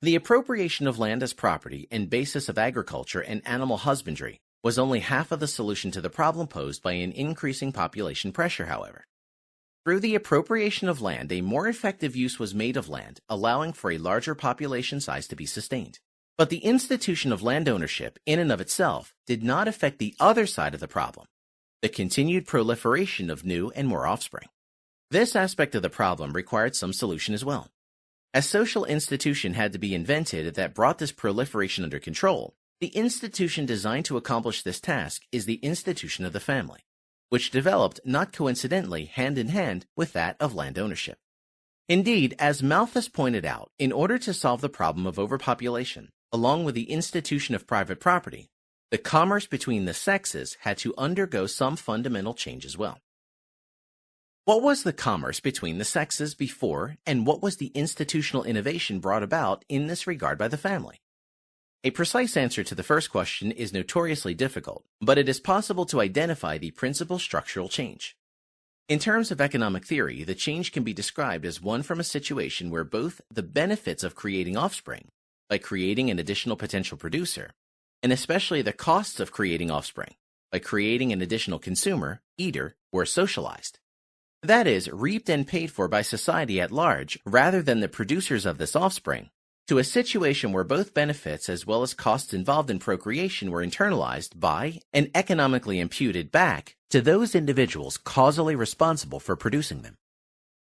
The appropriation of land as property and basis of agriculture and animal husbandry was only half of the solution to the problem posed by an increasing population pressure, however. Through the appropriation of land, a more effective use was made of land, allowing for a larger population size to be sustained. But the institution of land ownership, in and of itself, did not affect the other side of the problem, the continued proliferation of new and more offspring. This aspect of the problem required some solution as well. A social institution had to be invented that brought this proliferation under control. The institution designed to accomplish this task is the institution of the family, which developed not coincidentally hand in hand with that of land ownership. Indeed, as Malthus pointed out, in order to solve the problem of overpopulation, along with the institution of private property, the commerce between the sexes had to undergo some fundamental change as well. What was the commerce between the sexes before, and what was the institutional innovation brought about in this regard by the family? A precise answer to the first question is notoriously difficult, but it is possible to identify the principal structural change. In terms of economic theory, the change can be described as one from a situation where both the benefits of creating offspring, by creating an additional potential producer, and especially the costs of creating offspring, by creating an additional consumer, eater, were socialized. That is, reaped and paid for by society at large rather than the producers of this offspring, to a situation where both benefits as well as costs involved in procreation were internalized by and economically imputed back to those individuals causally responsible for producing them.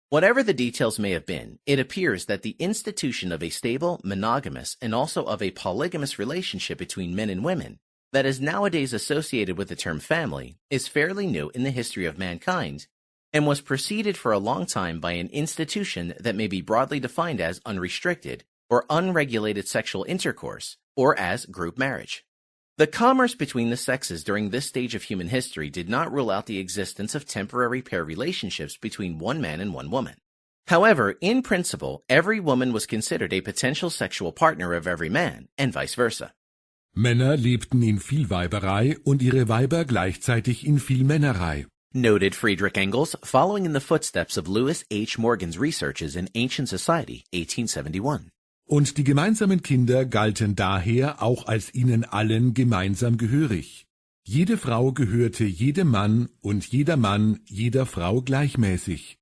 Whatever the details may have been, it appears that the institution of a stable, monogamous, and also of a polygamous relationship between men and women that is nowadays associated with the term family is fairly new in the history of mankind and was preceded for a long time by an institution that may be broadly defined as unrestricted or unregulated sexual intercourse, or as group marriage. The commerce between the sexes during this stage of human history did not rule out the existence of temporary pair relationships between one man and one woman. However, in principle, every woman was considered a potential sexual partner of every man, and vice versa. Männer lebten in Vielweiberei und ihre Weiber gleichzeitig in Vielmännerei. Noted Friedrich Engels, following in the footsteps of Lewis H. Morgan's researches in Ancient Society, 1871. Und die gemeinsamen Kinder galten daher auch als ihnen allen gemeinsam gehörig. Jede Frau gehörte jedem Mann und jeder Mann jeder Frau gleichmäßig.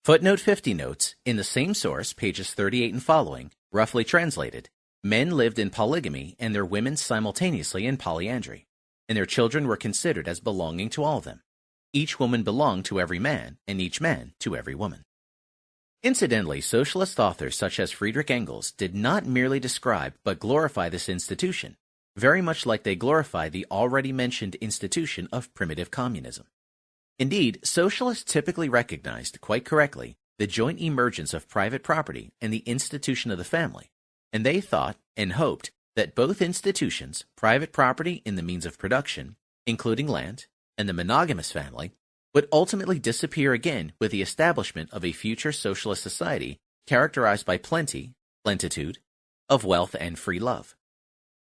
Footnote 50 notes, in the same source, pages 38 and following, roughly translated, men lived in polygamy and their women simultaneously in polyandry, and their children were considered as belonging to all of them. Each woman belonged to every man, and each man to every woman. Incidentally, socialist authors such as Friedrich Engels did not merely describe but glorify this institution, very much like they glorify the already mentioned institution of primitive communism. Indeed, socialists typically recognized, quite correctly, the joint emergence of private property and the institution of the family, and they thought and hoped that both institutions, private property in the means of production, including land, and the monogamous family, would ultimately disappear again with the establishment of a future socialist society characterized by plenitude, of wealth and free love.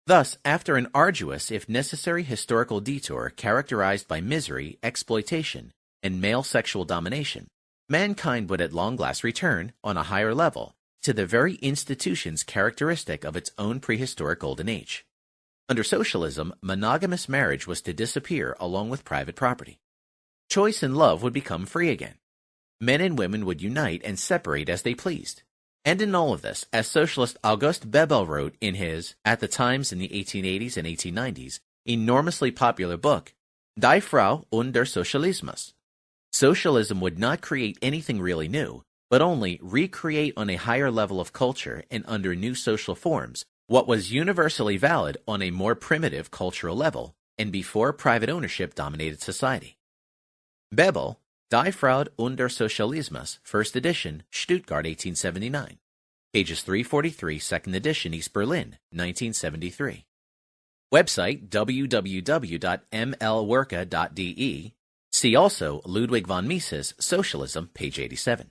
Thus, after an arduous, if necessary, historical detour characterized by misery, exploitation, and male sexual domination, mankind would at long last return, on a higher level, to the very institutions characteristic of its own prehistoric golden age. Under socialism, monogamous marriage was to disappear along with private property. Choice and love would become free again. Men and women would unite and separate as they pleased. And in all of this, as socialist August Bebel wrote in his, at the times in the 1880s and 1890s, enormously popular book, Die Frau und der Sozialismus, socialism would not create anything really new, but only recreate on a higher level of culture and under new social forms what was universally valid on a more primitive cultural level and before private ownership dominated society. Bebel, Die Frau und der Sozialismus, first edition, Stuttgart, 1879. Pages 343, second edition, East Berlin, 1973. Website www.mlwerke.de. See also Ludwig von Mises, Socialism, page 87.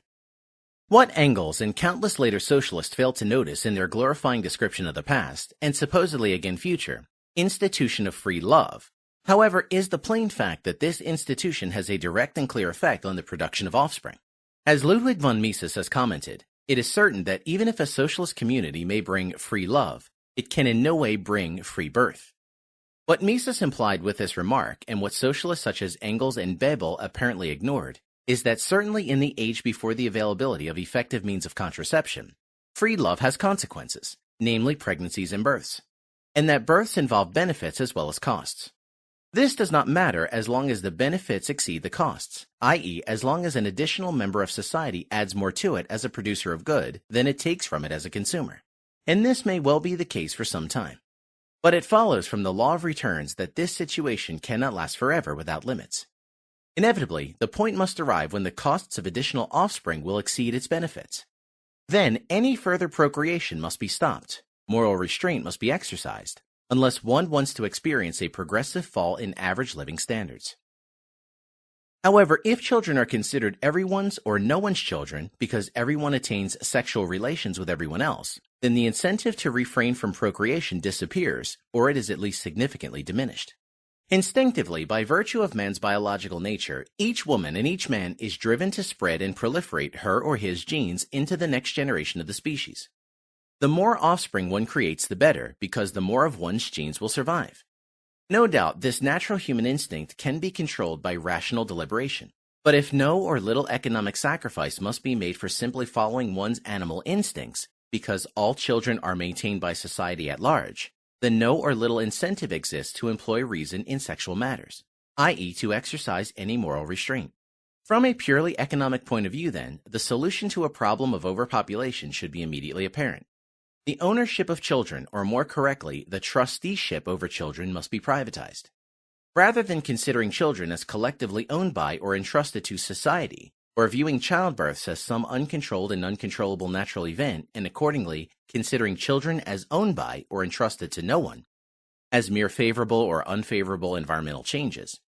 What Engels and countless later socialists failed to notice in their glorifying description of the past, and supposedly again future, institution of free love, however, is the plain fact that this institution has a direct and clear effect on the production of offspring. As Ludwig von Mises has commented, it is certain that even if a socialist community may bring free love, it can in no way bring free birth. What Mises implied with this remark, and what socialists such as Engels and Bebel apparently ignored, is that certainly in the age before the availability of effective means of contraception, free love has consequences, namely pregnancies and births, and that births involve benefits as well as costs. This does not matter as long as the benefits exceed the costs, i.e., as long as an additional member of society adds more to it as a producer of good than it takes from it as a consumer. And this may well be the case for some time. But it follows from the law of returns that this situation cannot last forever without limits. Inevitably, the point must arrive when the costs of additional offspring will exceed its benefits. Then, any further procreation must be stopped, moral restraint must be exercised, unless one wants to experience a progressive fall in average living standards. However, if children are considered everyone's or no one's children because everyone attains sexual relations with everyone else, then the incentive to refrain from procreation disappears, or it is at least significantly diminished. Instinctively, by virtue of man's biological nature, each woman and each man is driven to spread and proliferate her or his genes into the next generation of the species. The more offspring one creates, the better, because the more of one's genes will survive. No doubt, this natural human instinct can be controlled by rational deliberation. But if no or little economic sacrifice must be made for simply following one's animal instincts, because all children are maintained by society at large, then no or little incentive exists to employ reason in sexual matters, i.e., to exercise any moral restraint. From a purely economic point of view, then, the solution to a problem of overpopulation should be immediately apparent. The ownership of children, or more correctly, the trusteeship over children, must be privatized. Rather than considering children as collectively owned by or entrusted to society, or viewing childbirths as some uncontrolled and uncontrollable natural event, and accordingly considering children as owned by or entrusted to no one, as mere favorable or unfavorable environmental changes,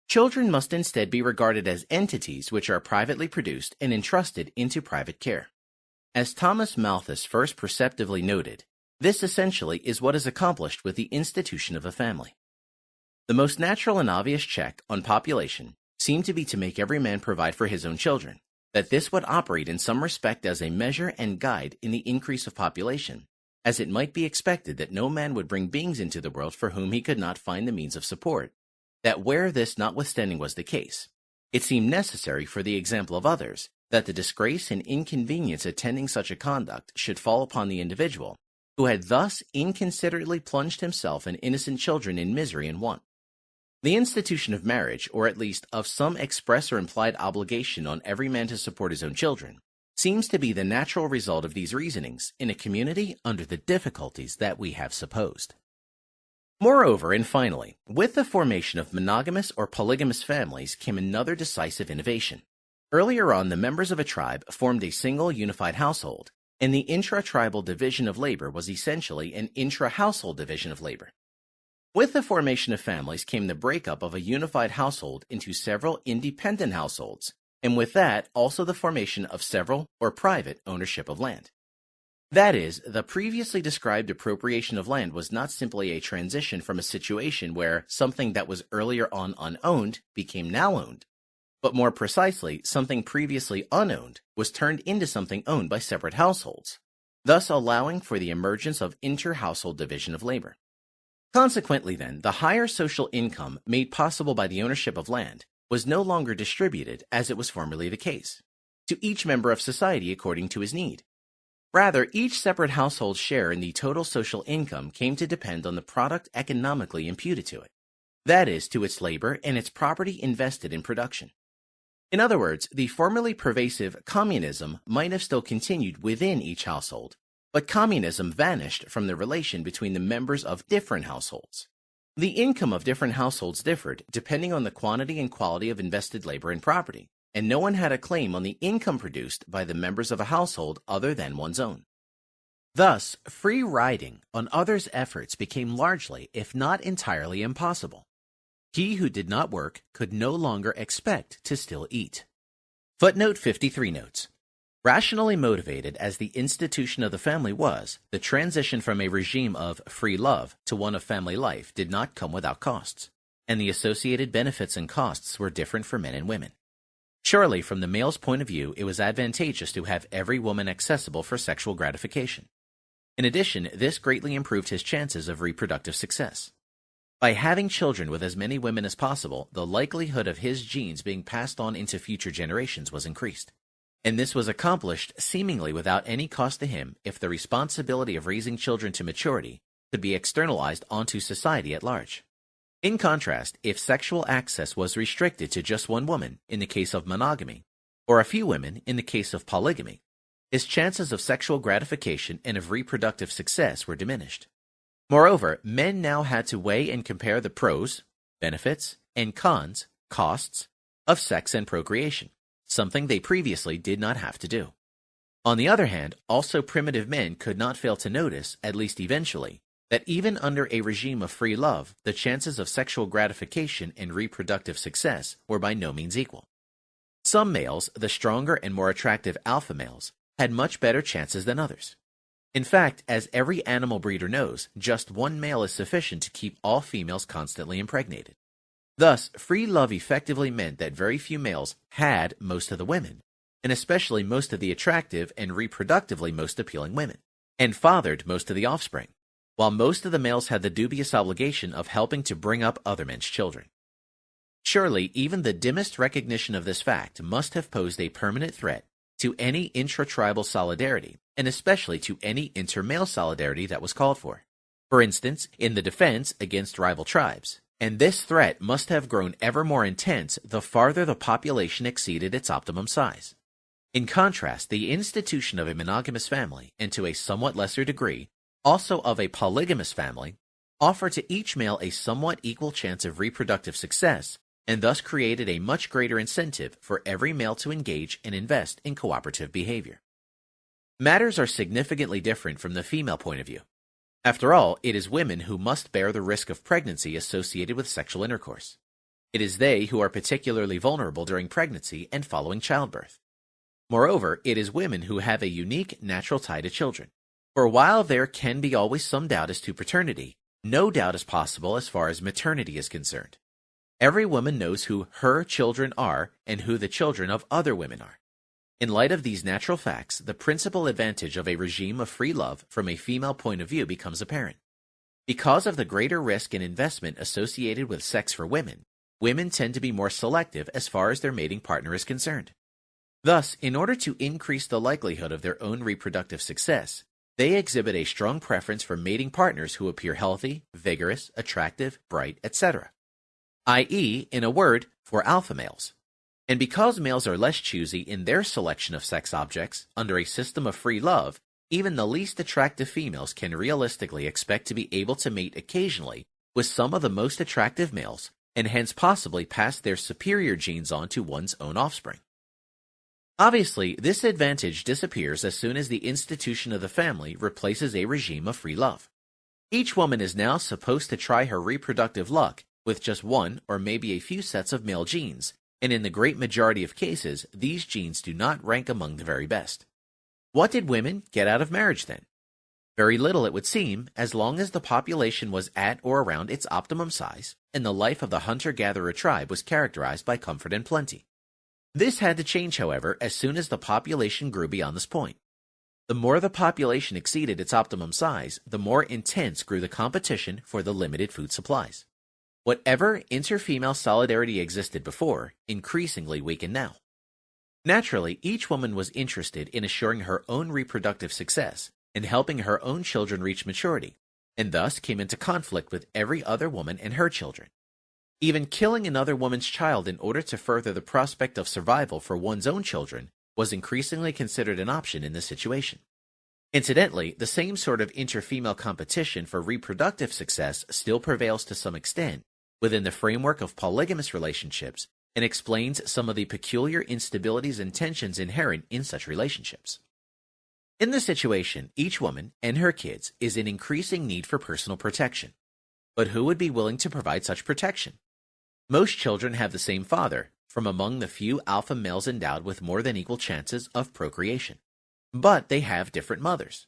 children must instead be regarded as entities which are privately produced and entrusted into private care. As Thomas Malthus first perceptively noted, this essentially is what is accomplished with the institution of a family. The most natural and obvious check on population seemed to be to make every man provide for his own children, that this would operate in some respect as a measure and guide in the increase of population, as it might be expected that no man would bring beings into the world for whom he could not find the means of support, that where this notwithstanding was the case, it seemed necessary for the example of others that the disgrace and inconvenience attending such a conduct should fall upon the individual, who had thus inconsiderately plunged himself and innocent children in misery and want. The institution of marriage, or at least of some express or implied obligation on every man to support his own children, seems to be the natural result of these reasonings in a community under the difficulties that we have supposed. Moreover, and finally, with the formation of monogamous or polygamous families came another decisive innovation. Earlier on, the members of a tribe formed a single unified household, and the intra-tribal division of labor was essentially an intra-household division of labor. With the formation of families came the breakup of a unified household into several independent households, and with that also the formation of several or private ownership of land. That is, the previously described appropriation of land was not simply a transition from a situation where something that was earlier on unowned became now owned, but more precisely, something previously unowned was turned into something owned by separate households, thus allowing for the emergence of inter-household division of labor. Consequently, then, the higher social income made possible by the ownership of land was no longer distributed, as it was formerly the case, to each member of society according to his need. Rather, each separate household's share in the total social income came to depend on the product economically imputed to it, that is, to its labor and its property invested in production. In other words, the formerly pervasive communism might have still continued within each household, but communism vanished from the relation between the members of different households. The income of different households differed depending on the quantity and quality of invested labor and property, and no one had a claim on the income produced by the members of a household other than one's own. Thus, free riding on others' efforts became largely, if not entirely, impossible. He who did not work could no longer expect to still eat. Footnote 53 notes, rationally motivated as the institution of the family was, the transition from a regime of free love to one of family life did not come without costs, and the associated benefits and costs were different for men and women. Surely, from the male's point of view, it was advantageous to have every woman accessible for sexual gratification. In addition, this greatly improved his chances of reproductive success. By having children with as many women as possible, the likelihood of his genes being passed on into future generations was increased. And this was accomplished seemingly without any cost to him if the responsibility of raising children to maturity could be externalized onto society at large. In contrast, if sexual access was restricted to just one woman in the case of monogamy, or a few women in the case of polygamy, his chances of sexual gratification and of reproductive success were diminished. Moreover, men now had to weigh and compare the pros, benefits, and cons, costs, of sex and procreation, something they previously did not have to do. On the other hand, also primitive men could not fail to notice, at least eventually, that even under a regime of free love, the chances of sexual gratification and reproductive success were by no means equal. Some males, the stronger and more attractive alpha males, had much better chances than others. In fact, as every animal breeder knows, just one male is sufficient to keep all females constantly impregnated. Thus, free love effectively meant that very few males had most of the women, and especially most of the attractive and reproductively most appealing women, and fathered most of the offspring, while most of the males had the dubious obligation of helping to bring up other men's children. Surely, even the dimmest recognition of this fact must have posed a permanent threat to any intra-tribal solidarity, and especially to any inter-male solidarity that was called for. For instance, in the defense against rival tribes. And this threat must have grown ever more intense the farther the population exceeded its optimum size. In contrast, the institution of a monogamous family, and to a somewhat lesser degree, also of a polygamous family, offered to each male a somewhat equal chance of reproductive success, and thus created a much greater incentive for every male to engage and invest in cooperative behavior. Matters are significantly different from the female point of view. After all, it is women who must bear the risk of pregnancy associated with sexual intercourse. It is they who are particularly vulnerable during pregnancy and following childbirth. Moreover, it is women who have a unique natural tie to children. For while there can be always some doubt as to paternity, no doubt is possible as far as maternity is concerned. Every woman knows who her children are and who the children of other women are. In light of these natural facts, the principal advantage of a regime of free love from a female point of view becomes apparent. Because of the greater risk and investment associated with sex for women, women tend to be more selective as far as their mating partner is concerned. Thus, in order to increase the likelihood of their own reproductive success, they exhibit a strong preference for mating partners who appear healthy, vigorous, attractive, bright, etc. i.e., in a word, for alpha males. And because males are less choosy in their selection of sex objects, under a system of free love, even the least attractive females can realistically expect to be able to mate occasionally with some of the most attractive males, and hence possibly pass their superior genes on to one's own offspring. Obviously, this advantage disappears as soon as the institution of the family replaces a regime of free love. Each woman is now supposed to try her reproductive luck with just one or maybe a few sets of male genes, and in the great majority of cases, these genes do not rank among the very best. What did women get out of marriage then? Very little, it would seem, as long as the population was at or around its optimum size, and the life of the hunter-gatherer tribe was characterized by comfort and plenty. This had to change, however, as soon as the population grew beyond this point. The more the population exceeded its optimum size, the more intense grew the competition for the limited food supplies. Whatever inter-female solidarity existed before, increasingly weakened now. Naturally, each woman was interested in assuring her own reproductive success and helping her own children reach maturity, and thus came into conflict with every other woman and her children. Even killing another woman's child in order to further the prospect of survival for one's own children was increasingly considered an option in this situation. Incidentally, the same sort of inter-female competition for reproductive success still prevails to some extent within the framework of polygamous relationships, and explains some of the peculiar instabilities and tensions inherent in such relationships. In this situation, each woman and her kids is in increasing need for personal protection. But who would be willing to provide such protection? Most children have the same father, from among the few alpha males endowed with more than equal chances of procreation. But they have different mothers.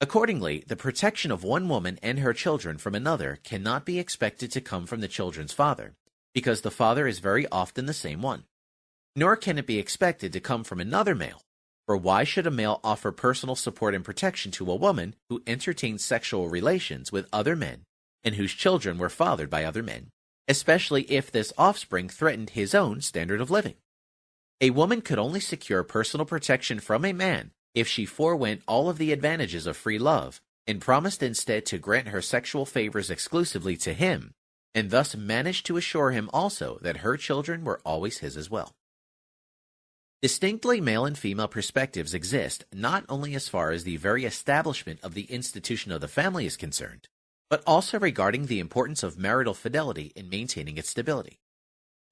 Accordingly, the protection of one woman and her children from another cannot be expected to come from the children's father, because the father is very often the same one. Nor can it be expected to come from another male, for why should a male offer personal support and protection to a woman who entertains sexual relations with other men and whose children were fathered by other men, especially if this offspring threatened his own standard of living. A woman could only secure personal protection from a man if she forewent all of the advantages of free love and promised instead to grant her sexual favors exclusively to him, and thus managed to assure him also that her children were always his as well. Distinctly male and female perspectives exist not only as far as the very establishment of the institution of the family is concerned, but also regarding the importance of marital fidelity in maintaining its stability.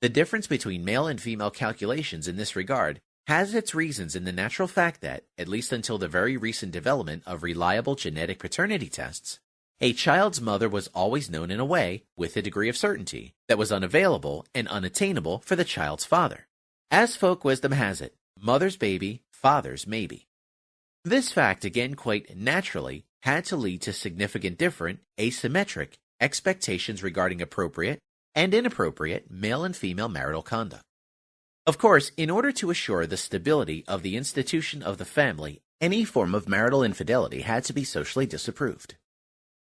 The difference between male and female calculations in this regard has its reasons in the natural fact that, at least until the very recent development of reliable genetic paternity tests, a child's mother was always known in a way, with a degree of certainty, that was unavailable and unattainable for the child's father. As folk wisdom has it, mother's baby, father's maybe. This fact, again quite naturally, had to lead to significant different, asymmetric, expectations regarding appropriate and inappropriate male and female marital conduct. Of course, in order to assure the stability of the institution of the family, any form of marital infidelity had to be socially disapproved.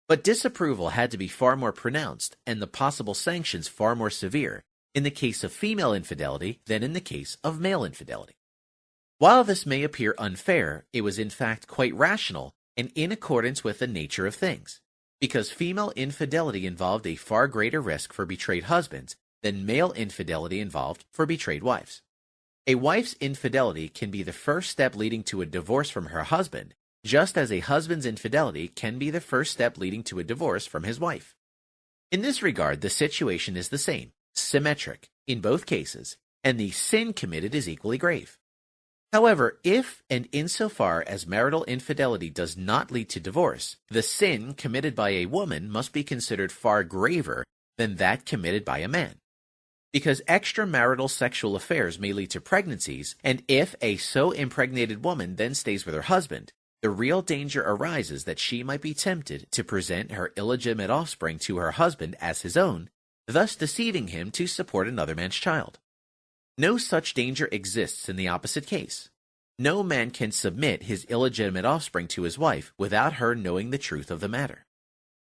But disapproval had to be far more pronounced and the possible sanctions far more severe in the case of female infidelity than in the case of male infidelity. While this may appear unfair, it was in fact quite rational and in accordance with the nature of things, because female infidelity involved a far greater risk for betrayed husbands than male infidelity involved for betrayed wives. A wife's infidelity can be the first step leading to a divorce from her husband, just as a husband's infidelity can be the first step leading to a divorce from his wife. In this regard, the situation is the same, symmetric, in both cases, and the sin committed is equally grave. However, if and insofar as marital infidelity does not lead to divorce, the sin committed by a woman must be considered far graver than that committed by a man. Because extramarital sexual affairs may lead to pregnancies, and if a so impregnated woman then stays with her husband, the real danger arises that she might be tempted to present her illegitimate offspring to her husband as his own, thus deceiving him to support another man's child. No such danger exists in the opposite case. No man can submit his illegitimate offspring to his wife without her knowing the truth of the matter.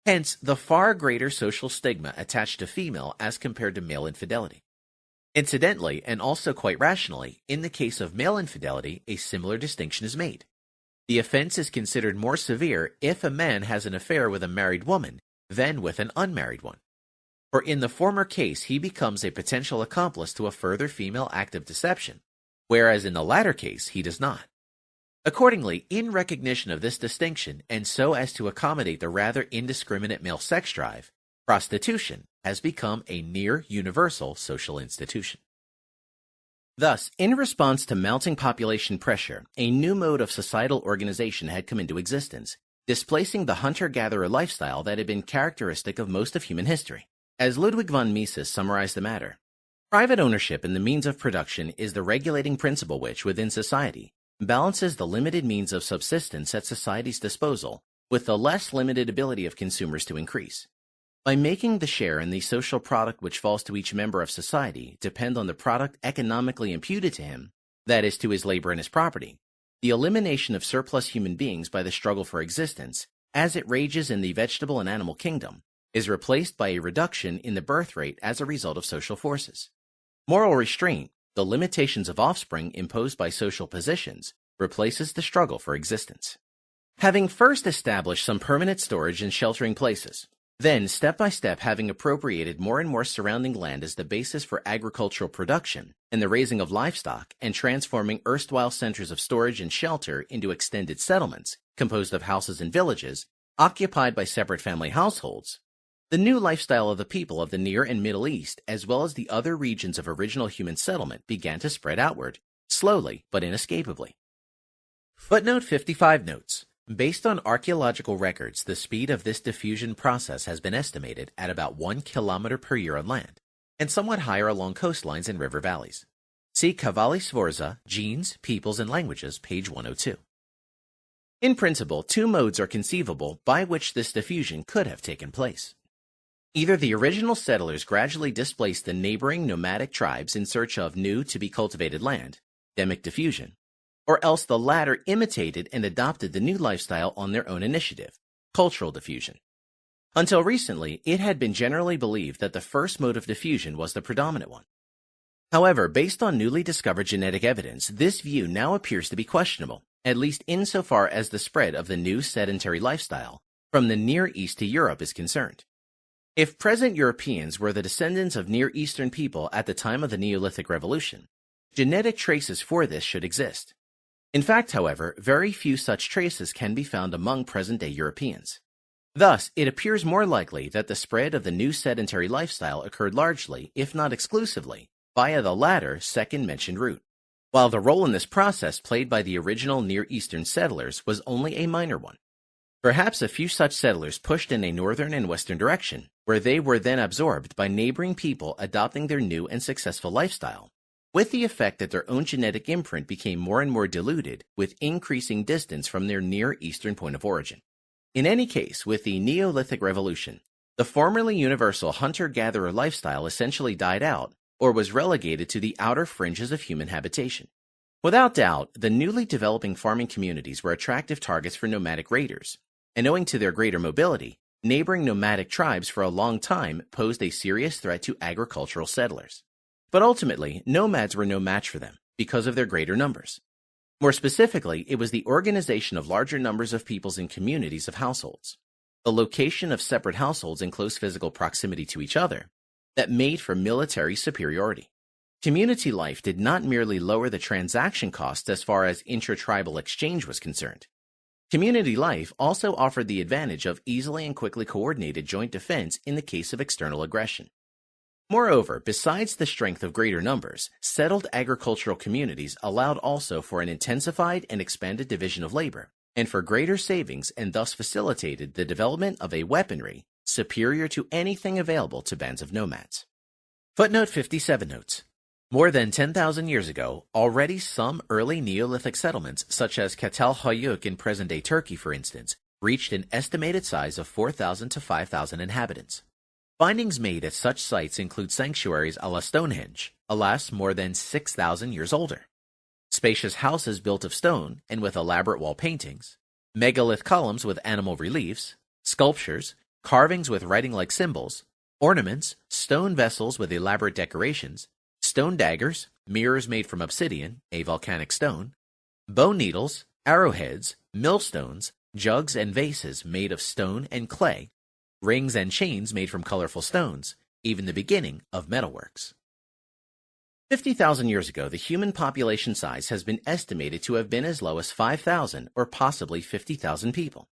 Hence, the far greater social stigma attached to female as compared to male infidelity. Incidentally, and also quite rationally, in the case of male infidelity, a similar distinction is made. The offense is considered more severe if a man has an affair with a married woman than with an unmarried one. For in the former case, he becomes a potential accomplice to a further female act of deception, whereas in the latter case, he does not. Accordingly, in recognition of this distinction, and so as to accommodate the rather indiscriminate male sex drive, prostitution has become a near universal social institution. Thus, in response to mounting population pressure, a new mode of societal organization had come into existence, displacing the hunter-gatherer lifestyle that had been characteristic of most of human history. As Ludwig von Mises summarized the matter, private ownership in the means of production is the regulating principle which, within society, balances the limited means of subsistence at society's disposal with the less limited ability of consumers to increase. By making the share in the social product which falls to each member of society depend on the product economically imputed to him, that is, to his labor and his property, the elimination of surplus human beings by the struggle for existence, as it rages in the vegetable and animal kingdom, is replaced by a reduction in the birth rate as a result of social forces. Moral restraint, the limitations of offspring imposed by social positions, replaces the struggle for existence. Having first established some permanent storage and sheltering places, then step by step having appropriated more and more surrounding land as the basis for agricultural production and the raising of livestock and transforming erstwhile centers of storage and shelter into extended settlements composed of houses and villages occupied by separate family households, the new lifestyle of the people of the Near and Middle East, as well as the other regions of original human settlement, began to spread outward, slowly but inescapably. Footnote 55 notes, based on archaeological records, the speed of this diffusion process has been estimated at about 1 kilometer per year on land, and somewhat higher along coastlines and river valleys. See Cavalli Sforza, Genes, Peoples, and Languages, page 102. In principle, two modes are conceivable by which this diffusion could have taken place. Either the original settlers gradually displaced the neighboring nomadic tribes in search of new to-be-cultivated land, demic diffusion, or else the latter imitated and adopted the new lifestyle on their own initiative, cultural diffusion. Until recently, it had been generally believed that the first mode of diffusion was the predominant one. However, based on newly discovered genetic evidence, this view now appears to be questionable, at least insofar as the spread of the new sedentary lifestyle from the Near East to Europe is concerned. If present Europeans were the descendants of Near Eastern people at the time of the Neolithic Revolution, genetic traces for this should exist. In fact, however, very few such traces can be found among present-day Europeans. Thus, it appears more likely that the spread of the new sedentary lifestyle occurred largely, if not exclusively, via the latter second-mentioned route, while the role in this process played by the original Near Eastern settlers was only a minor one. Perhaps a few such settlers pushed in a northern and western direction, where they were then absorbed by neighboring people adopting their new and successful lifestyle, with the effect that their own genetic imprint became more and more diluted with increasing distance from their Near Eastern point of origin. In any case, with the Neolithic Revolution, the formerly universal hunter-gatherer lifestyle essentially died out or was relegated to the outer fringes of human habitation. Without doubt, the newly developing farming communities were attractive targets for nomadic raiders, and owing to their greater mobility, neighboring nomadic tribes for a long time posed a serious threat to agricultural settlers. But ultimately, nomads were no match for them because of their greater numbers. More specifically, it was the organization of larger numbers of peoples in communities of households, the location of separate households in close physical proximity to each other, that made for military superiority. Community life did not merely lower the transaction costs as far as intra-tribal exchange was concerned. Community life also offered the advantage of easily and quickly coordinated joint defense in the case of external aggression. Moreover, besides the strength of greater numbers, settled agricultural communities allowed also for an intensified and expanded division of labor, and for greater savings, and thus facilitated the development of a weaponry superior to anything available to bands of nomads. Footnote 57 notes. More than 10,000 years ago, already some early Neolithic settlements, such as Çatalhöyük in present-day Turkey, for instance, reached an estimated size of 4,000 to 5,000 inhabitants. Findings made at such sites include sanctuaries a la Stonehenge, alas more than 6,000 years older, spacious houses built of stone and with elaborate wall paintings, megalith columns with animal reliefs, sculptures, carvings with writing-like symbols, ornaments, stone vessels with elaborate decorations, stone daggers, mirrors made from obsidian, a volcanic stone, bone needles, arrowheads, millstones, jugs and vases made of stone and clay, rings and chains made from colorful stones, even the beginning of metalworks. 50,000 years ago, the human population size has been estimated to have been as low as 5,000 or possibly 50,000 people.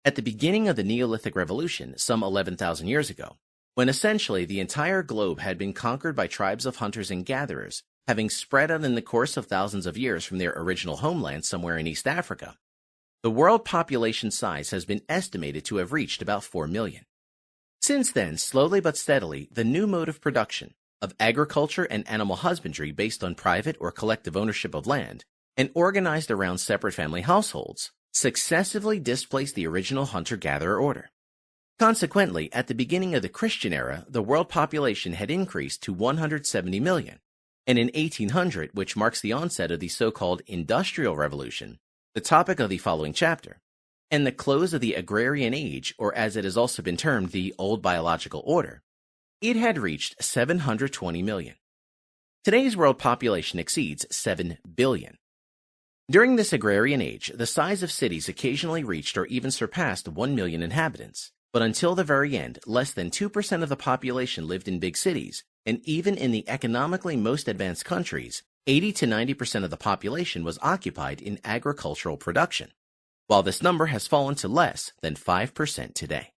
At the beginning of the Neolithic Revolution, some 11,000 years ago, when essentially the entire globe had been conquered by tribes of hunters and gatherers, having spread out in the course of thousands of years from their original homeland somewhere in East Africa, the world population size has been estimated to have reached about 4 million. Since then, slowly but steadily, the new mode of production, of agriculture and animal husbandry based on private or collective ownership of land, and organized around separate family households, successively displaced the original hunter-gatherer order. Consequently, at the beginning of the Christian era, the world population had increased to 170 million, and in 1800, which marks the onset of the so-called Industrial Revolution, the topic of the following chapter, and the close of the Agrarian Age, or as it has also been termed, the Old Biological Order, it had reached 720 million. Today's world population exceeds 7 billion. During this Agrarian Age, the size of cities occasionally reached or even surpassed 1 million inhabitants, but until the very end, less than 2% of the population lived in big cities, and even in the economically most advanced countries, 80 to 90% of the population was occupied in agricultural production, while this number has fallen to less than 5% today.